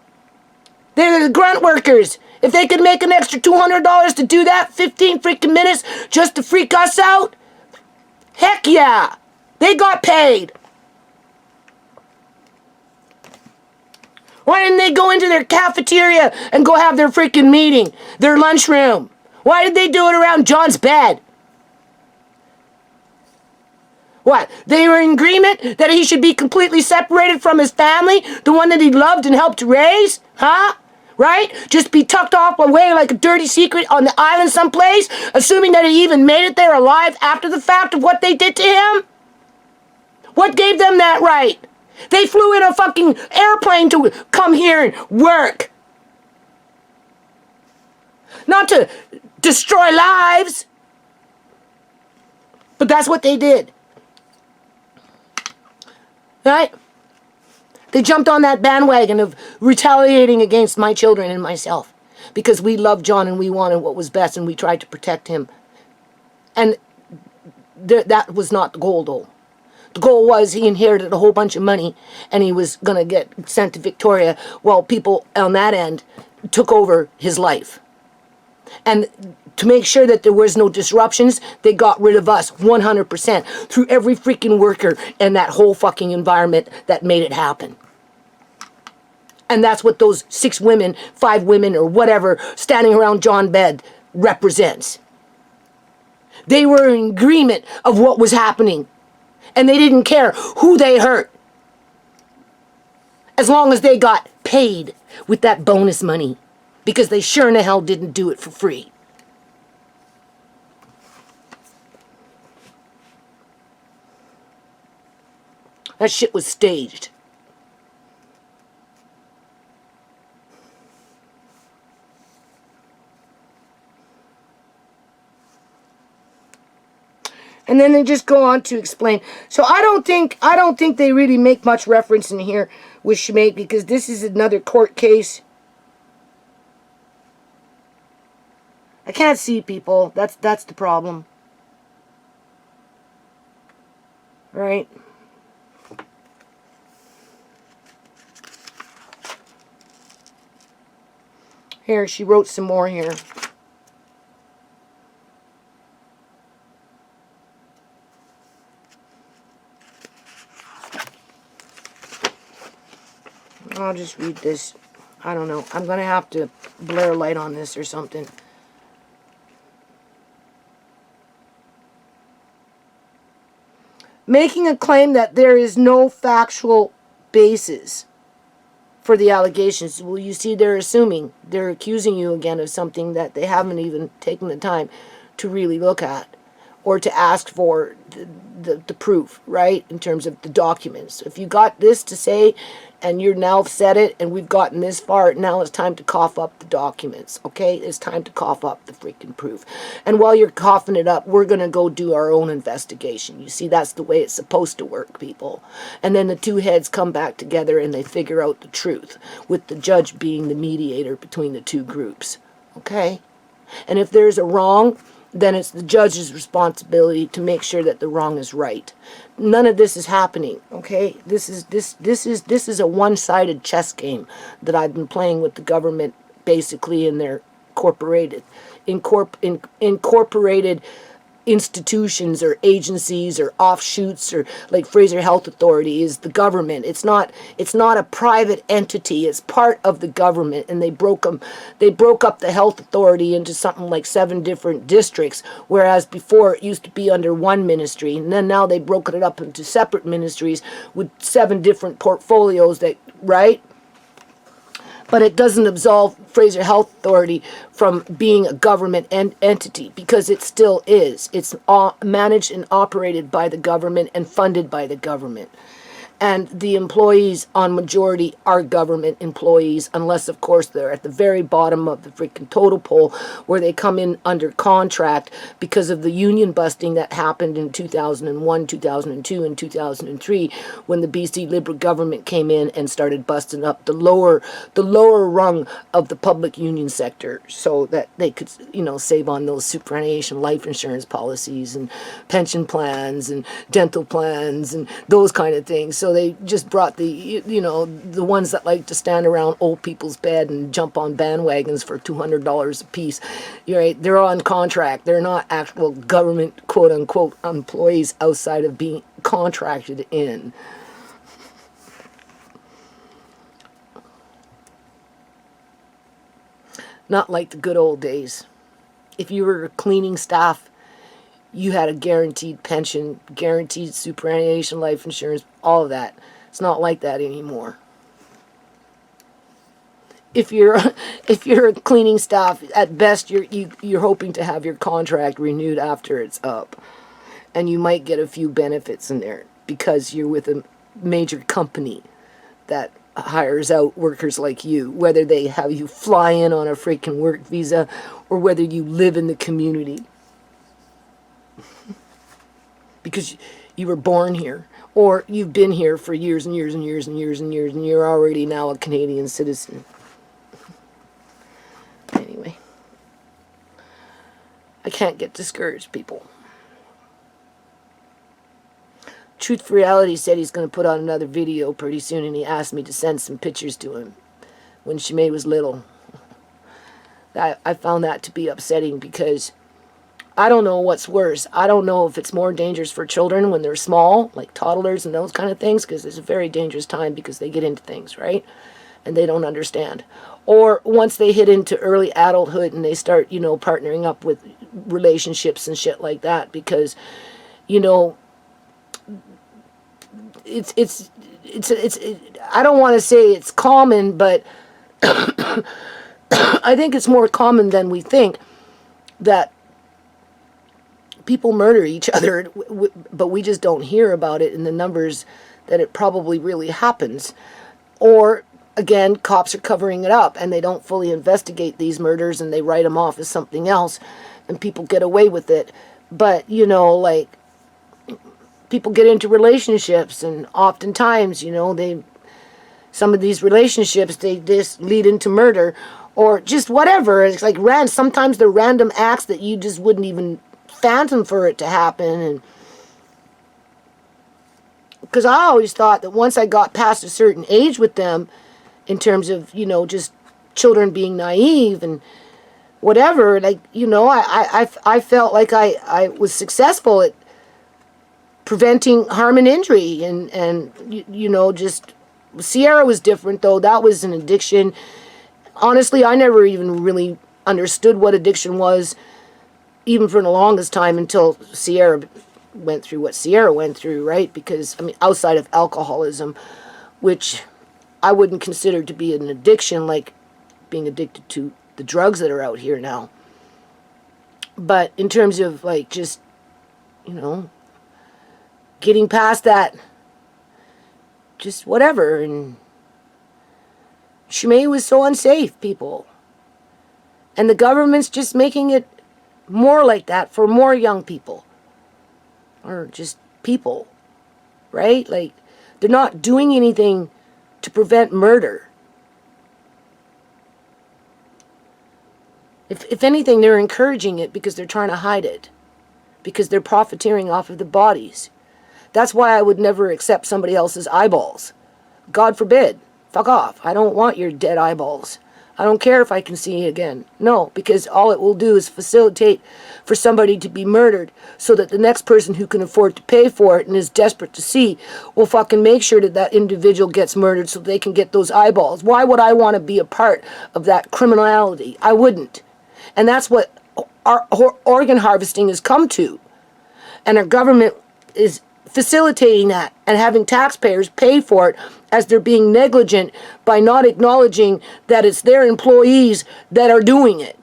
They're the grunt workers. If they could make an extra $200 to do that 15 freaking minutes just to freak us out, heck yeah, they got paid. Why didn't they go into their cafeteria and go have their freaking meeting, their lunchroom? Why did they do it around John's bed? What? They were in agreement that he should be completely separated from his family, the one that he loved and helped raise? Huh? Right? Just be tucked off away like a dirty secret on the island someplace, assuming that he even made it there alive after the fact of what they did to him? What gave them that right? They flew in a fucking airplane to come here and work. Not to destroy lives. But that's what they did. Right? They jumped on that bandwagon of retaliating against my children and myself because we loved John and we wanted what was best and we tried to protect him. And that was not the goal, though. The goal was he inherited a whole bunch of money and he was going to get sent to Victoria while people on that end took over his life. And to make sure that there was no disruptions, they got rid of us 100% through every freaking worker and that whole fucking environment that made it happen. And that's what those 6 women, 5 women, or whatever standing around John's bed represents. They were in agreement of what was happening. And they didn't care who they hurt. As long as they got paid with that bonus money. Because they sure in the hell didn't do it for free. That shit was staged. And then they just go on to explain. So I don't think they really make much reference in here with SHAMAY because this is another court case. I can't see people. That's the problem. Right? Here, she wrote some more here. I'll just read this. I don't know. I'm going to have to blare a light on this or something. Making a claim that there is no factual basis for the allegations. Well, you see, they're assuming. They're accusing you again of something that they haven't even taken the time to really look at or to ask for the proof, right, in terms of the documents. If you got this to say and you're now said it and we've gotten this far, now it's time to cough up the documents, okay? It's time to cough up the freaking proof. And while you're coughing it up, we're going to go do our own investigation. You see, that's the way it's supposed to work, people. And then the two heads come back together and they figure out the truth, with the judge being the mediator between the two groups, okay? And if there's a wrong, then it's the judge's responsibility to make sure that the wrong is right. None of this is happening, okay? This is a one-sided chess game that I've been playing with the government, basically in their incorporated institutions or agencies or offshoots, or like Fraser Health Authority is the government. It's not a private entity. It's part of the government, and they broke up the health authority into something like 7 different districts, whereas before it used to be under one ministry, and then now they broke it up into separate ministries with 7 different portfolios that, right? But it doesn't absolve Fraser Health Authority from being a government entity, because it still is. It's managed and operated by the government and funded by the government. And the employees on majority are government employees, unless of course they're at the very bottom of the freaking total pole, where they come in under contract because of the union busting that happened in 2001, 2002, and 2003, when the BC Liberal government came in and started busting up the lower rung of the public union sector, so that they could, you know, save on those superannuation life insurance policies and pension plans and dental plans and those kind of things. So they just brought the, you know, the ones that like to stand around old people's bed and jump on bandwagons for $200 a piece. You're right, they're on contract. They're not actual government, quote unquote, employees outside of being contracted in. Not like the good old days. If you were cleaning staff, you had a guaranteed pension, guaranteed superannuation life insurance, all of that. It's not like that anymore. If you're cleaning staff, at best you're hoping to have your contract renewed after it's up, and you might get a few benefits in there because you're with a major company that hires out workers like you, whether they have you fly in on a freaking work visa or whether you live in the community because you were born here, or you've been here for years and years and years and years and years, and you're already now a Canadian citizen. Anyway, I can't get discouraged, people. Truth for Reality said he's going to put on another video pretty soon, and he asked me to send some pictures to him when SHAMAY was little. I found that to be upsetting because I don't know what's worse. I don't know if it's more dangerous for children when they're small, like toddlers and those kind of things, because it's a very dangerous time because they get into things, right? And they don't understand. Or once they hit into early adulthood and they start, you know, partnering up with relationships and shit like that, because, you know, it's I don't want to say it's common, but I think it's more common than we think that people murder each other, but we just don't hear about it in the numbers that it probably really happens. Or, again, cops are covering it up and they don't fully investigate these murders and they write them off as something else and people get away with it. But, you know, like, people get into relationships and oftentimes, you know, some of these relationships, they just lead into murder or just whatever. It's like sometimes they're random acts that you just wouldn't even phantom for it to happen. And because I always thought that once I got past a certain age with them, in terms of, you know, just children being naive and whatever, like, you know, I felt like I was successful at preventing harm and injury, and you know, just Sierra was different though. That was an addiction. Honestly, I never even really understood what addiction was, even for the longest time, until Sierra went through what Sierra went through, right? Because, I mean, outside of alcoholism, which I wouldn't consider to be an addiction, like being addicted to the drugs that are out here now. But in terms of, like, just, you know, getting past that, just whatever. And SHAMAY was so unsafe, people. And the government's just making it more like that for more young people. Or just people, right? Like, they're not doing anything to prevent murder. If anything, they're encouraging it because they're trying to hide it. Because they're profiteering off of the bodies. That's why I would never accept somebody else's eyeballs. God forbid. Fuck off. I don't want your dead eyeballs. I don't care if I can see you again. No, because all it will do is facilitate for somebody to be murdered so that the next person who can afford to pay for it and is desperate to see will fucking make sure that that individual gets murdered so they can get those eyeballs. Why would I want to be a part of that criminality? I wouldn't. And that's what our organ harvesting has come to. And our government is facilitating that and having taxpayers pay for it as they're being negligent by not acknowledging that it's their employees that are doing it.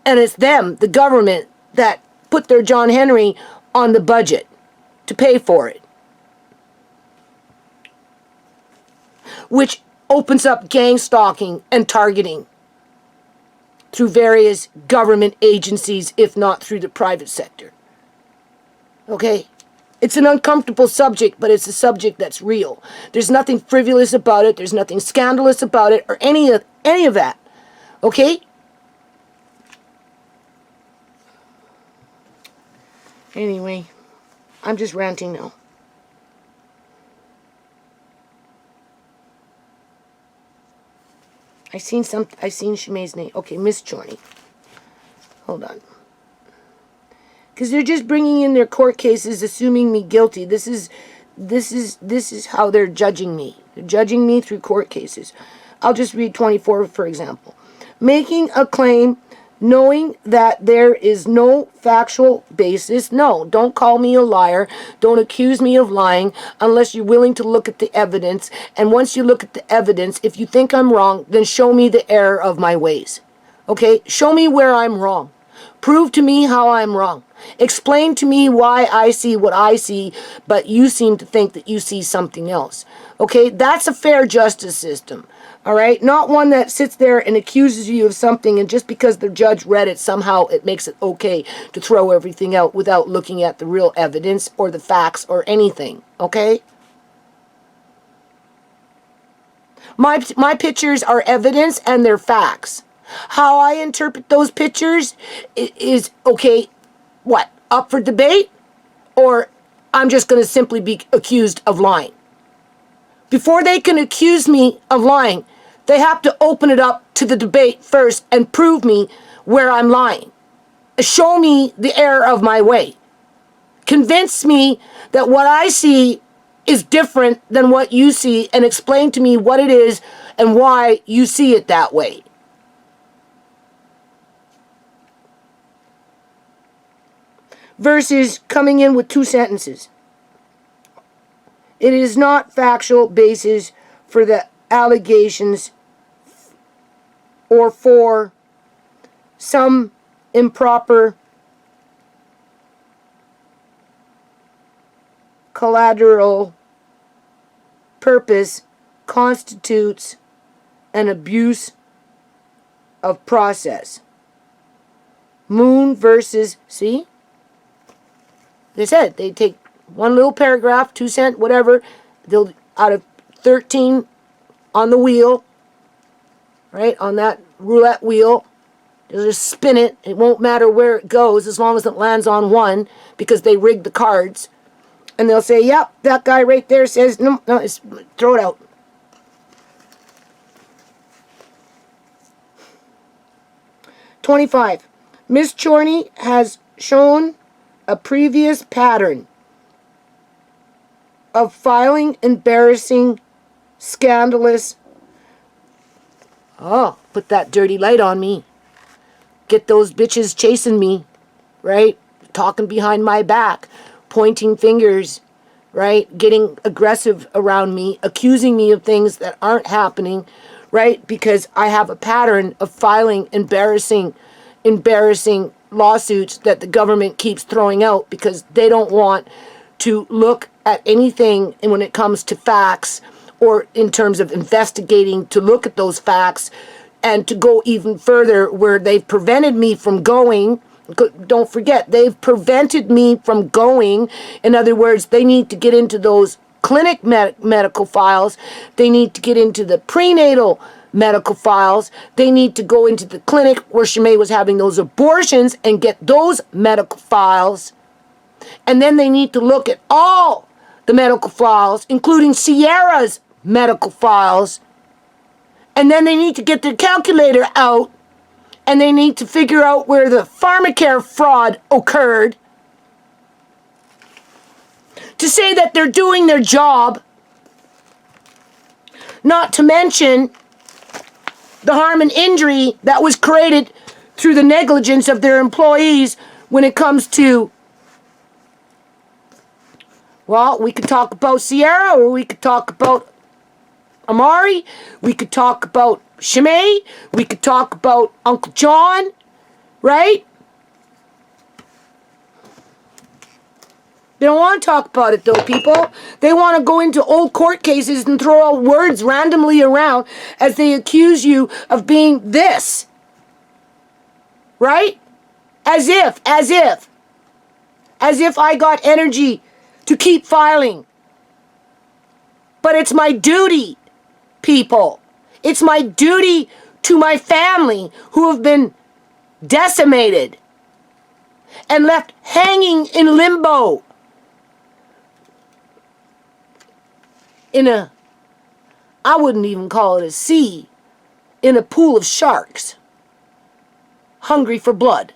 And it's them, the government, that put their John Henry on the budget to pay for it. which opens up gang stalking and targeting through various government agencies, if not through the private sector. Okay? It's an uncomfortable subject, but it's a subject that's real. There's nothing frivolous about it. There's nothing scandalous about it or any of that. Okay? Anyway, I'm just ranting now. I seen Shamay's name. Okay, Miss Chorney. Hold on. Because they're just bringing in their court cases, assuming me guilty. This is how they're judging me. They're judging me through court cases. I'll just read 24, for example. Making a claim knowing that there is no factual basis. No, don't call me a liar. Don't accuse me of lying unless you're willing to look at the evidence. And once you look at the evidence, if you think I'm wrong, then show me the error of my ways. Okay? Show me where I'm wrong. Prove to me how I'm wrong. Explain to me why I see what I see, but you seem to think that you see something else. Okay? That's a fair justice system. All right? Not one that sits there and accuses you of something, and just because the judge read it, somehow it makes it okay to throw everything out without looking at the real evidence or the facts or anything. Okay? My pictures are evidence and they're facts. How I interpret those pictures is, okay, what? Up for debate? Or I'm just going to simply be accused of lying? Before they can accuse me of lying, they have to open it up to the debate first and prove me where I'm lying. Show me the error of my way. Convince me that what I see is different than what you see, and explain to me what it is and why you see it that way. Versus coming in with two sentences. It is not factual basis for the allegations or for some improper collateral purpose constitutes an abuse of process. Moon versus, see? They said they take one little paragraph, 2 cent, whatever, they'll out of 13 on the wheel, right, on that roulette wheel, they'll just spin it. It won't matter where it goes as long as it lands on one, because they rigged the cards. And they'll say, yep, that guy right there says, no, throw it out. "25. Miss Chorney has shown a previous pattern of filing embarrassing, scandalous, put that dirty light on me. Get those bitches chasing me, right? Talking behind my back, pointing fingers, right? Getting aggressive around me, accusing me of things that aren't happening, right? Because I have a pattern of filing embarrassing lawsuits that the government keeps throwing out because they don't want to look at anything when it comes to facts or in terms of investigating, to look at those facts and to go even further where they've prevented me from going. Don't forget, they've prevented me from going. In other words, they need to get into those clinic medical files. They need to get into the prenatal medical files. They need to go into the clinic where Shamay was having those abortions and get those medical files. And then they need to look at all the medical files, including Sierra's medical files. And then they need to get their calculator out, and they need to figure out where the pharmacare fraud occurred, to say that they're doing their job, not to mention the harm and injury that was created through the negligence of their employees when it comes to, well, we could talk about Sierra, or we could talk about Amari, we could talk about Shamay, we could talk about Uncle John, right? They don't want to talk about it, though, people. They want to go into old court cases and throw out words randomly around as they accuse you of being this. Right? As if I got energy to keep filing. But it's my duty, people. It's my duty to my family who have been decimated and left hanging in limbo. I wouldn't even call it a sea, in a pool of sharks, hungry for blood.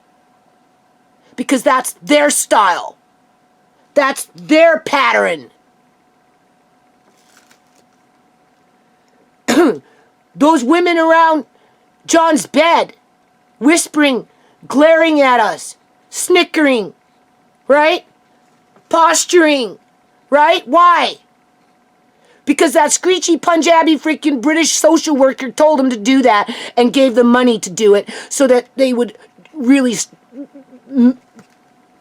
Because that's their style. That's their pattern. Those women around John's bed, whispering, glaring at us, snickering, right? Posturing, right? Why? Because that screechy Punjabi freaking British social worker told them to do that and gave them money to do it so that they would really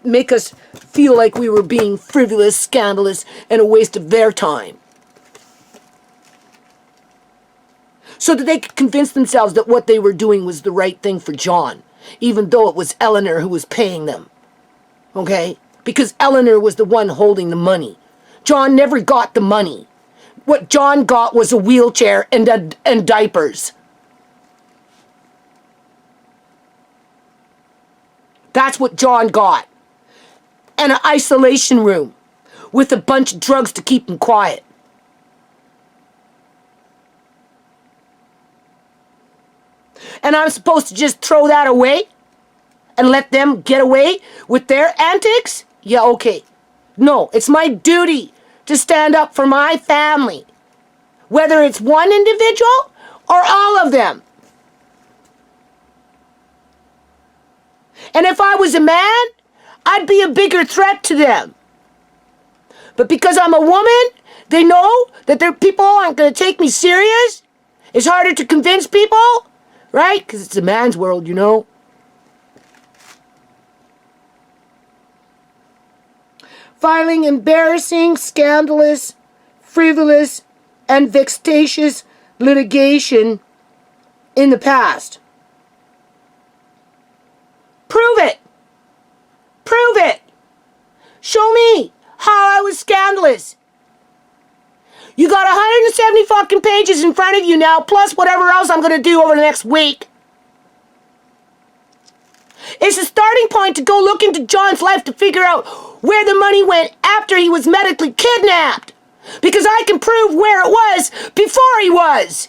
make us feel like we were being frivolous, scandalous, and a waste of their time. So that they could convince themselves that what they were doing was the right thing for John, even though it was Eleanor who was paying them. Okay? Because Eleanor was the one holding the money. John never got the money. What John got was a wheelchair and diapers. That's what John got. And an isolation room with a bunch of drugs to keep him quiet. And I'm supposed to just throw that away and let them get away with their antics? Yeah, okay. No, it's my duty to stand up for my family, whether it's one individual or all of them. And if I was a man, I'd be a bigger threat to them. But because I'm a woman, they know that their people aren't going to take me serious. It's harder to convince people, right? Because it's a man's world, you know. Filing embarrassing, scandalous, frivolous, and vexatious litigation in the past. Prove it. Prove it. Show me how I was scandalous. You got 170 fucking pages in front of you now, plus whatever else I'm going to do over the next week. It's a starting point to go look into John's life to figure out where the money went after he was medically kidnapped. Because I can prove where it was before he was.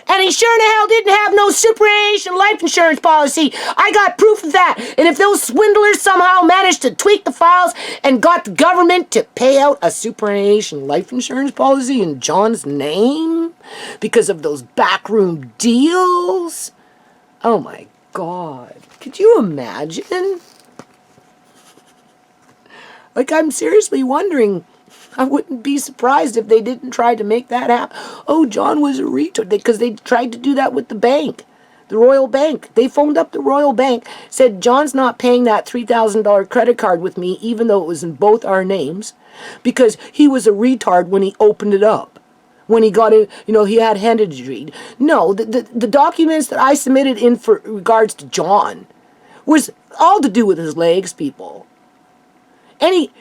And he sure in hell didn't have no superannuation life insurance policy. I got proof of that. And if those swindlers somehow managed to tweak the files and got the government to pay out a superannuation life insurance policy in John's name because of those backroom deals, oh my God. Could you imagine? Like, I'm seriously wondering. I wouldn't be surprised if they didn't try to make that happen. Oh, John was a retard. Because they tried to do that with the bank. The Royal Bank. They phoned up the Royal Bank. Said, John's not paying that $3,000 credit card with me. Even though it was in both our names. Because he was a retard when he opened it up. When he got it, you know, he had handed to read. No, the documents that I submitted in for regards to John was all to do with his legs, people. Any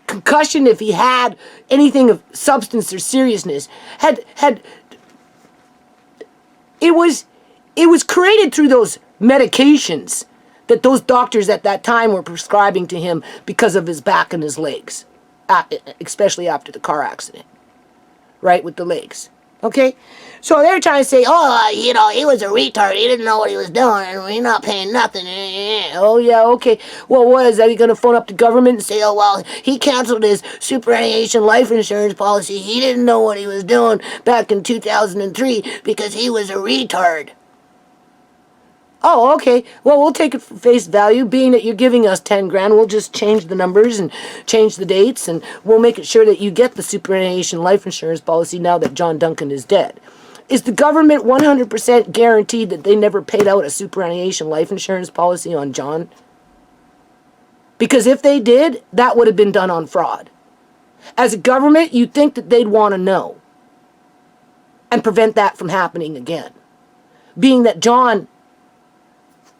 concussion, if he had anything of substance or seriousness, it was created through those medications that those doctors at that time were prescribing to him because of his back and his legs, especially after the car accident, right, with the legs. Okay? So they're trying to say, oh, you know, he was a retard. He didn't know what he was doing, and we're not paying nothing. Oh, yeah, okay. Well, what is that? He going to phone up the government and say, oh, well, he canceled his superannuation life insurance policy. He didn't know what he was doing back in 2003 because he was a retard. Oh, okay. Well, we'll take it for face value. Being that you're giving us 10 grand, we'll just change the numbers and change the dates, and we'll make it sure that you get the superannuation life insurance policy now that John Duncan is dead. Is the government 100% guaranteed that they never paid out a superannuation life insurance policy on John? Because if they did, that would have been done on fraud. As a government, you'd think that they'd want to know and prevent that from happening again. Being that John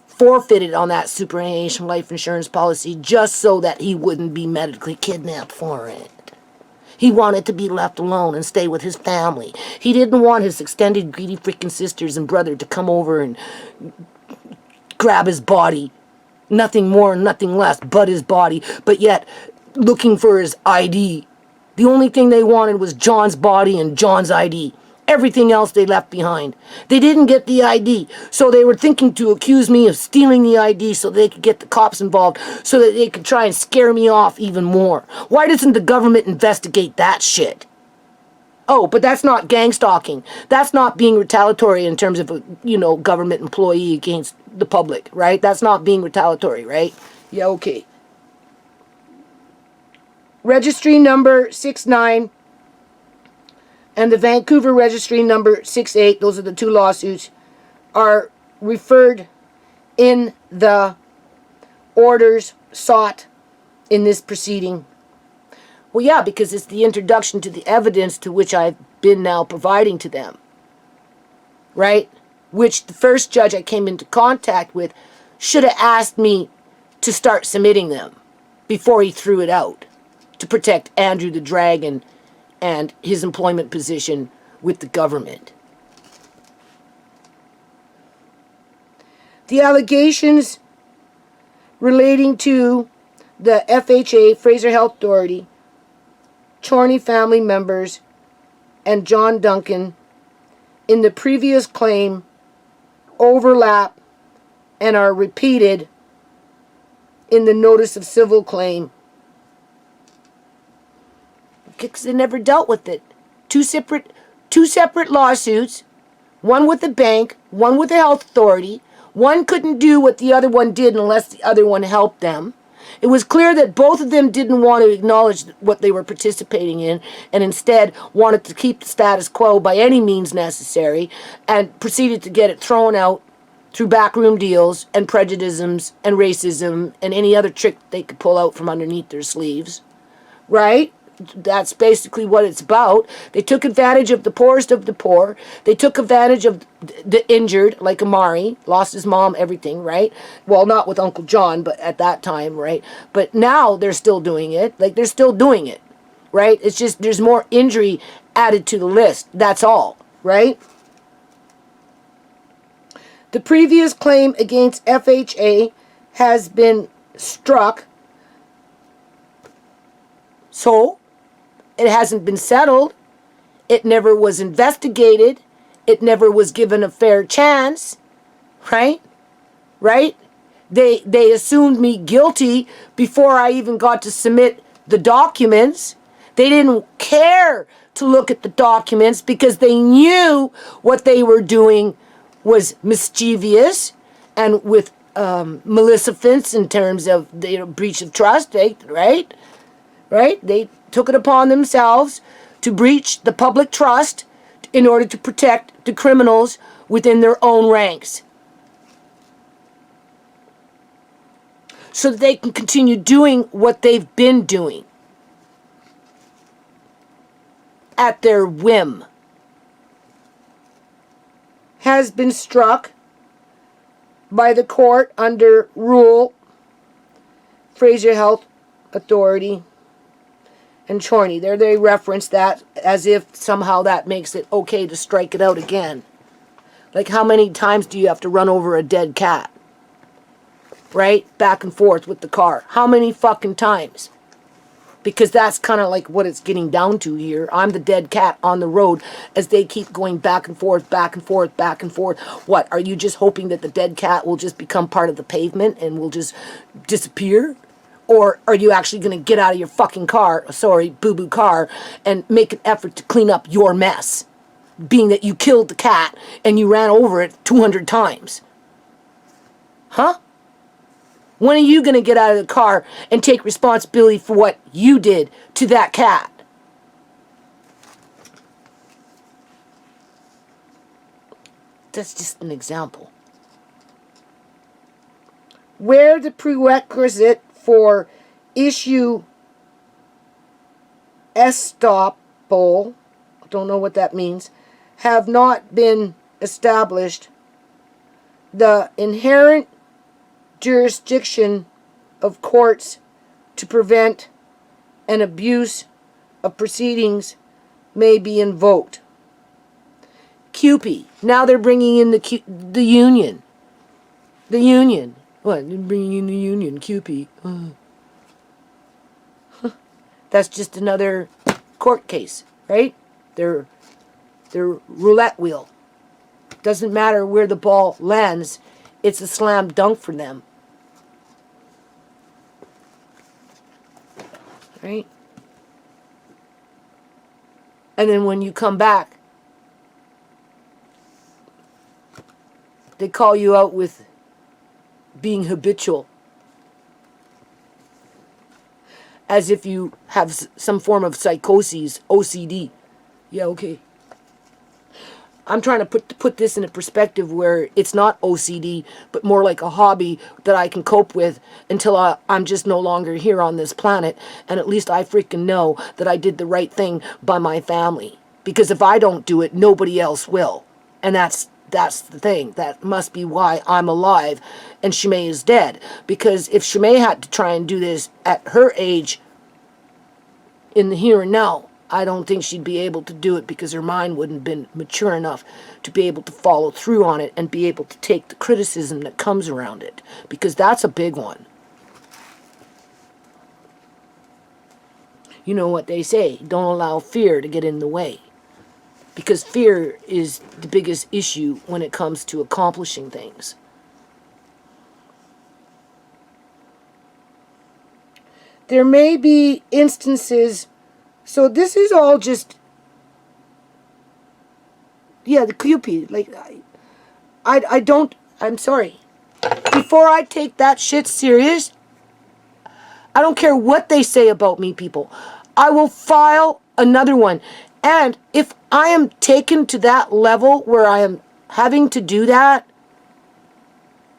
forfeited on that superannuation life insurance policy just so that he wouldn't be medically kidnapped for it. He wanted to be left alone and stay with his family. He didn't want his extended greedy freaking sisters and brother to come over and grab his body. Nothing more, nothing less but his body, but yet looking for his ID. The only thing they wanted was John's body and John's ID. Everything else they left behind. They didn't get the ID, so they were thinking to accuse me of stealing the ID so they could get the cops involved, so that they could try and scare me off even more. Why doesn't the government investigate that shit? Oh, but that's not gang stalking. That's not being retaliatory in terms of a, government employee against the public, right? That's not being retaliatory, right? Yeah, okay. Registry number 69 and the Vancouver registry number 68, those are the two lawsuits, are referred in the orders sought in this proceeding. Well, yeah, because it's the introduction to the evidence to which I've been now providing to them, right? Which the first judge I came into contact with should have asked me to start submitting them before he threw it out to protect Andrew the Dragon and his employment position with the government. The allegations relating to the FHA, Fraser Health Authority, Chorney family members, and John Duncan in the previous claim overlap and are repeated in the notice of civil claim. Because they never dealt with it. Two separate lawsuits, one with the bank, one with the health authority. One couldn't do what the other one did unless the other one helped them. It was clear that both of them didn't want to acknowledge what they were participating in and instead wanted to keep the status quo by any means necessary and proceeded to get it thrown out through backroom deals and prejudices and racism and any other trick they could pull out from underneath their sleeves. Right? That's basically what it's about. They took advantage of the poorest of the poor. They took advantage of the injured, like Amari, lost his mom, everything, right? Well, not with Uncle John, but at that time, right? But now they're still doing it. Like, they're still doing it, right? It's just there's more injury added to the list. That's all, right? The previous claim against FHA has been struck. So, it hasn't been settled. It never was investigated. It never was given a fair chance. Right? Right? They assumed me guilty before I even got to submit the documents. They didn't care to look at the documents because they knew what they were doing was mischievous and with maleficence in terms of the breach of trust, right? Right? They took it upon themselves to breach the public trust in order to protect the criminals within their own ranks, so that they can continue doing what they've been doing at their whim. Has been struck by the court under Rule Fraser Health Authority and Chorney. There they reference that as if somehow that makes it okay to strike it out again. Like, how many times do you have to run over a dead cat? Right? Back and forth with the car. How many fucking times? Because that's kind of like what it's getting down to here. I'm the dead cat on the road as they keep going back and forth, back and forth, back and forth. What, are you just hoping that the dead cat will just become part of the pavement and will just disappear? Or are you actually going to get out of your fucking car, boo-boo car, and make an effort to clean up your mess? Being that you killed the cat and you ran over it 200 times. Huh? When are you going to get out of the car and take responsibility for what you did to that cat? That's just an example. Where the prerequisite for issue estoppel, don't know what that means, have not been established, the inherent jurisdiction of courts to prevent an abuse of proceedings may be invoked. CUPE. Now they're bringing in the union. The union. What? They're bringing in the union. CUPE. That's just another court case, right? Their roulette wheel. Doesn't matter where the ball lands. It's a slam dunk for them. Right? And then when you come back, they call you out with being habitual. As if you have some form of psychosis, OCD. Yeah, okay. I'm trying to put this in a perspective where it's not OCD, but more like a hobby that I can cope with until I'm just no longer here on this planet, and at least I freaking know that I did the right thing by my family. Because if I don't do it, nobody else will. And that's the thing. That must be why I'm alive and SHAMAY is dead. Because if SHAMAY had to try and do this at her age, in the here and now, I don't think she'd be able to do it because her mind wouldn't have been mature enough to be able to follow through on it and be able to take the criticism that comes around it. Because that's a big one. You know what they say, don't allow fear to get in the way. Because fear is the biggest issue when it comes to accomplishing things. There may be instances, so this is all just, yeah, the CUPE, like, I'm sorry. Before I take that shit serious, I don't care what they say about me, people. I will file another one. And if I am taken to that level where I am having to do that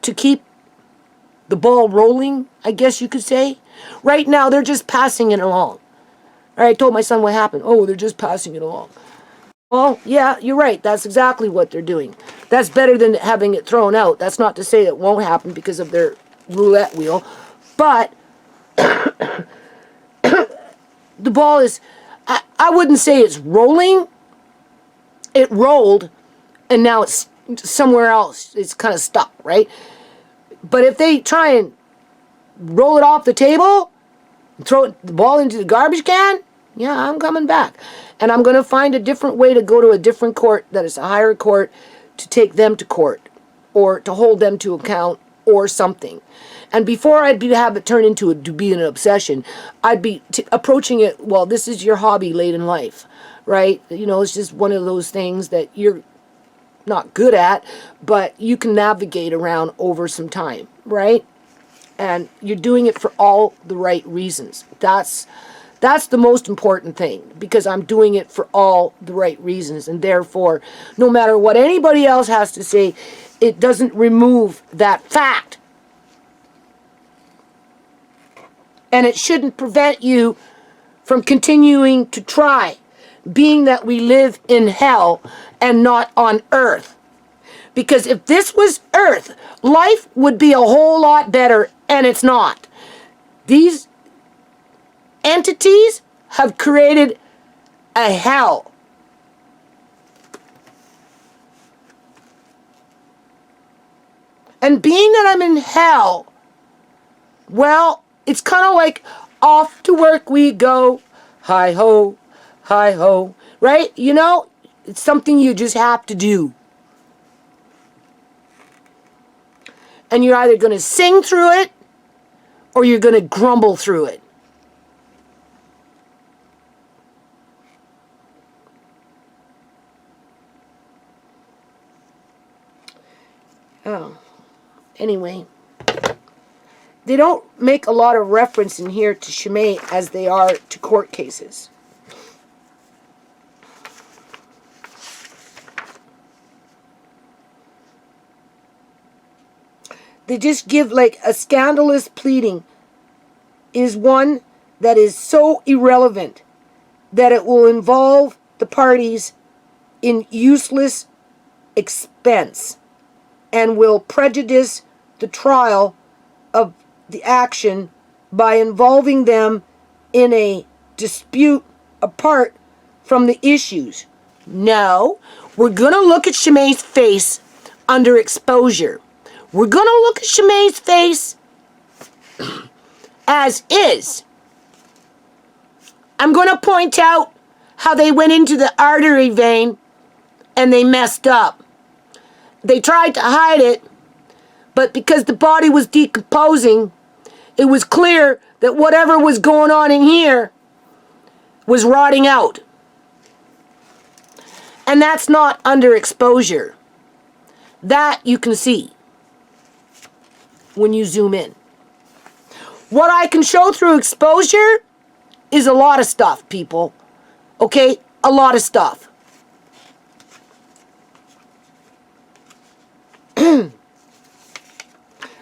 to keep the ball rolling, I guess you could say. Right now, they're just passing it along. All right, I told my son what happened. Oh, they're just passing it along. Well, yeah, you're right. That's exactly what they're doing. That's better than having it thrown out. That's not to say it won't happen because of their roulette wheel. But the ball is, I wouldn't say it's rolling. It rolled, and now it's somewhere else. It's kind of stuck, right? But if they try and roll it off the table, throw the ball into the garbage can, yeah, I'm coming back. And I'm going to find a different way to go to a different court that is a higher court to take them to court or to hold them to account or something. And before I'd have it turn into to be an obsession, I'd be approaching it, well, this is your hobby late in life, right? You know, it's just one of those things that you're not good at, but you can navigate around over some time, right? And you're doing it for all the right reasons. That's the most important thing, because I'm doing it for all the right reasons, and therefore, no matter what anybody else has to say, it doesn't remove that fact. And it shouldn't prevent you from continuing to try, being that we live in hell and not on earth. Because if this was earth, life would be a whole lot better, and it's not. These entities have created a hell. And being that I'm in hell, well, it's kind of like off to work we go, hi-ho, right? You know, it's something you just have to do. And you're either going to sing through it or you're going to grumble through it. Oh, anyway. They don't make a lot of reference in here to SHAMAY as they are to court cases. They just give like a scandalous pleading is one that is so irrelevant that it will involve the parties in useless expense and will prejudice the trial of the action by involving them in a dispute apart from the issues. No, we're going to look at Shamay's face under exposure. We're going to look at Shamay's face as is. I'm going to point out how they went into the artery vein and they messed up. They tried to hide it, but because the body was decomposing, it was clear that whatever was going on in here was rotting out. And that's not under exposure. That you can see when you zoom in. What I can show through exposure is a lot of stuff, people. Okay? A lot of stuff.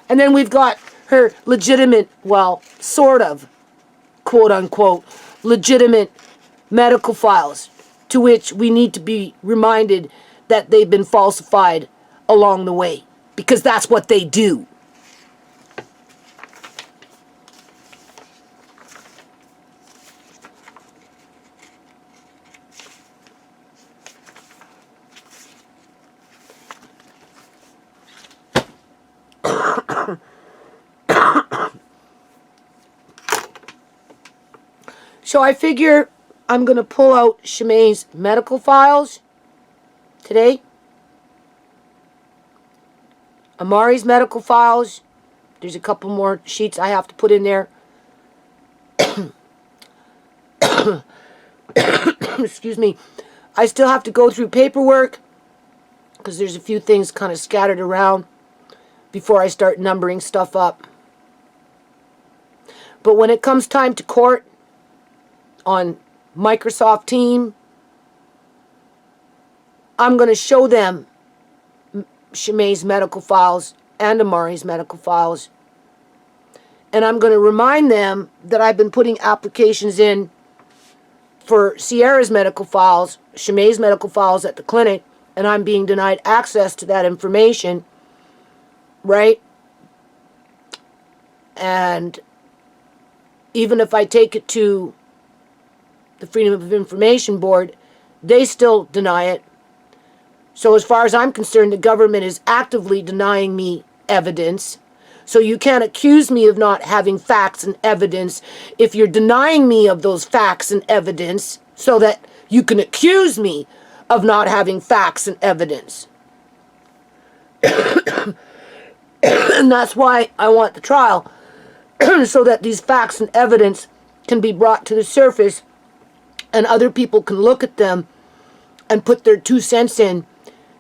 And then we've got her legitimate, well, sort of, quote unquote, legitimate medical files, to which we need to be reminded that they've been falsified along the way, because that's what they do. So I figure I'm going to pull out Shamay's medical files today. Amari's medical files. There's a couple more sheets I have to put in there. Excuse me. I still have to go through paperwork because there's a few things kind of scattered around before I start numbering stuff up. But when it comes time to court on Microsoft Team, I'm going to show them Shamay's medical files and Amari's medical files. And I'm going to remind them that I've been putting applications in for Sierra's medical files, Shamay's medical files at the clinic, and I'm being denied access to that information, right? And even if I take it to the Freedom of Information Board, they still deny it. So as far as I'm concerned, the government is actively denying me evidence. So you can't accuse me of not having facts and evidence if you're denying me of those facts and evidence, so that you can accuse me of not having facts and evidence. And that's why I want the trial, so that these facts and evidence can be brought to the surface and other people can look at them and put their 2 cents in,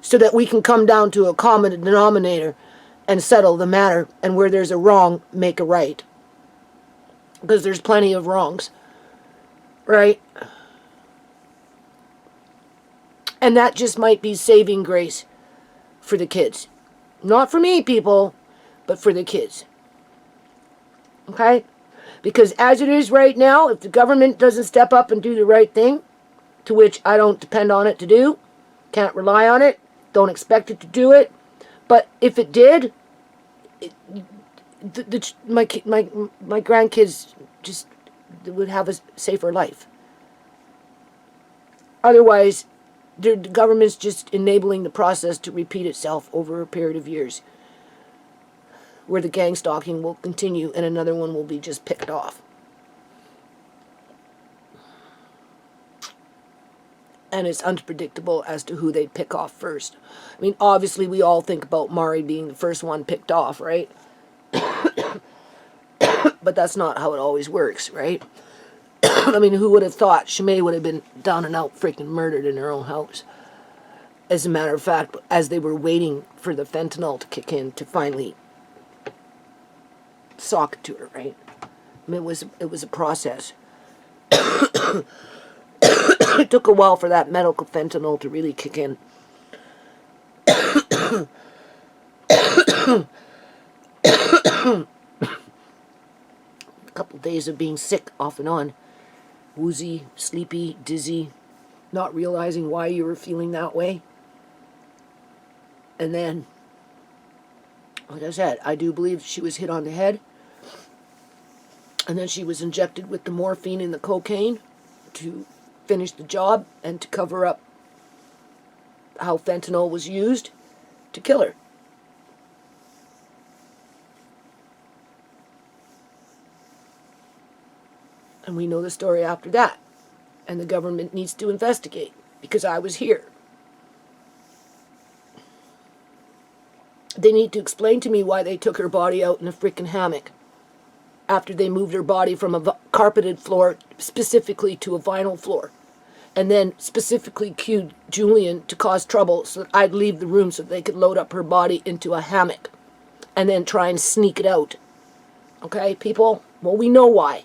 so that we can come down to a common denominator and settle the matter, and where there's a wrong, make a right. Because there's plenty of wrongs, right? And that just might be saving grace for the kids. Not for me, people, but for the kids. Okay? Because as it is right now, if the government doesn't step up and do the right thing, to which I don't depend on it to do, can't rely on it, don't expect it to do it, but if it did, my grandkids just would have a safer life. Otherwise, the government's just enabling the process to repeat itself over a period of years, where the gang stalking will continue and another one will be just picked off. And it's unpredictable as to who they'd pick off first. I mean, obviously we all think about Mari being the first one picked off, right? But that's not how it always works, right? I mean, who would have thought Shamay would have been down and out freaking murdered in her own house? As a matter of fact, as they were waiting for the fentanyl to kick in to finally sock it to her, right? I mean, it was a process. It took a while for that medical fentanyl to really kick in. A couple days of being sick off and on. Woozy, sleepy, dizzy, not realizing why you were feeling that way. And then, like I said, I do believe she was hit on the head. And then she was injected with the morphine and the cocaine to finish the job and to cover up how fentanyl was used to kill her. And we know the story after that. And the government needs to investigate, because I was here. They need to explain to me why they took her body out in a freaking hammock after they moved her body from a carpeted floor specifically to a vinyl floor. And then specifically cued Julian to cause trouble so that I'd leave the room so they could load up her body into a hammock and then try and sneak it out. Okay, people? Well, we know why.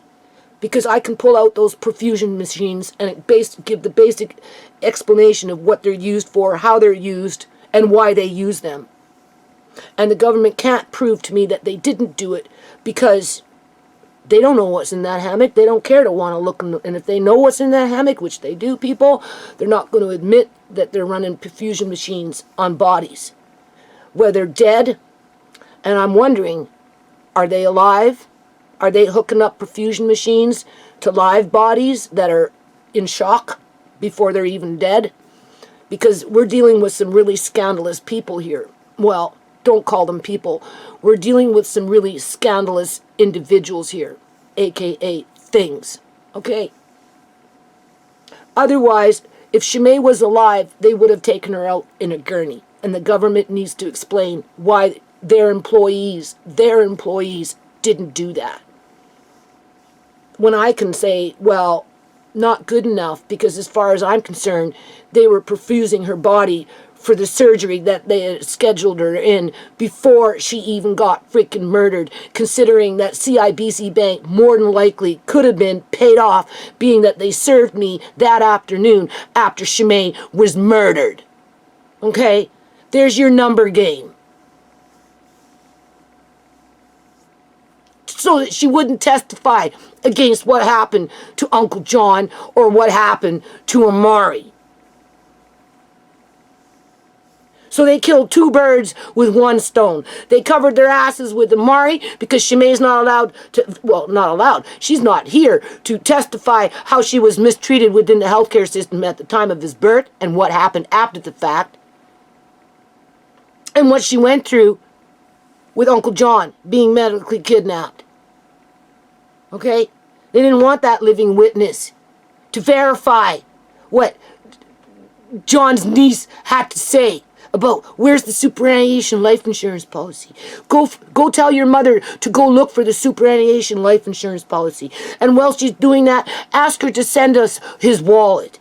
Because I can pull out those perfusion machines and give the basic explanation of what they're used for, how they're used, and why they use them. And the government can't prove to me that they didn't do it because they don't know what's in that hammock. They don't care to want to look. And if they know what's in that hammock, which they do, people, they're not going to admit that they're running perfusion machines on bodies. Where they're dead, and I'm wondering, are they alive? Are they hooking up perfusion machines to live bodies that are in shock before they're even dead? Because we're dealing with some really scandalous people here. Well, don't call them people. We're dealing with some really scandalous individuals here, aka things. Okay? Otherwise, if SHAMAY was alive, they would have taken her out in a gurney. And the government needs to explain why their employees didn't do that. When I can say, well, not good enough, because as far as I'm concerned, they were perfusing her body for the surgery that they had scheduled her in before she even got freaking murdered, considering that CIBC Bank more than likely could have been paid off, being that they served me that afternoon after SHAMAY was murdered. Okay? There's your number game. So that she wouldn't testify against what happened to Uncle John or what happened to Amari. So they killed two birds with one stone. They covered their asses with Amari because SHAMAY's not allowed to, well, not allowed. She's not here to testify how she was mistreated within the healthcare system at the time of his birth and what happened after the fact. And what she went through with Uncle John being medically kidnapped. Okay? They didn't want that living witness to verify what John's niece had to say about where's the superannuation life insurance policy. Go tell your mother to go look for the superannuation life insurance policy. And while she's doing that, ask her to send us his wallet.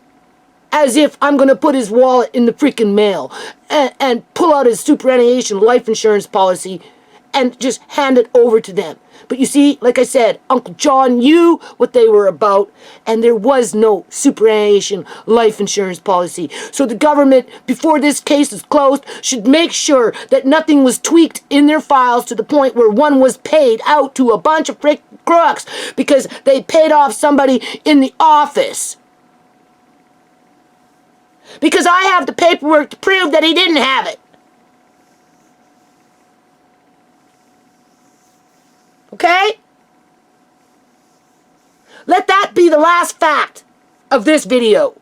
As if I'm going to put his wallet in the freaking mail and pull out his superannuation life insurance policy and just hand it over to them. But you see, like I said, Uncle John knew what they were about, and there was no superannuation life insurance policy. So the government, before this case is closed, should make sure that nothing was tweaked in their files to the point where one was paid out to a bunch of crooks because they paid off somebody in the office. Because I have the paperwork to prove that he didn't have it. Okay? Let that be the last fact of this video.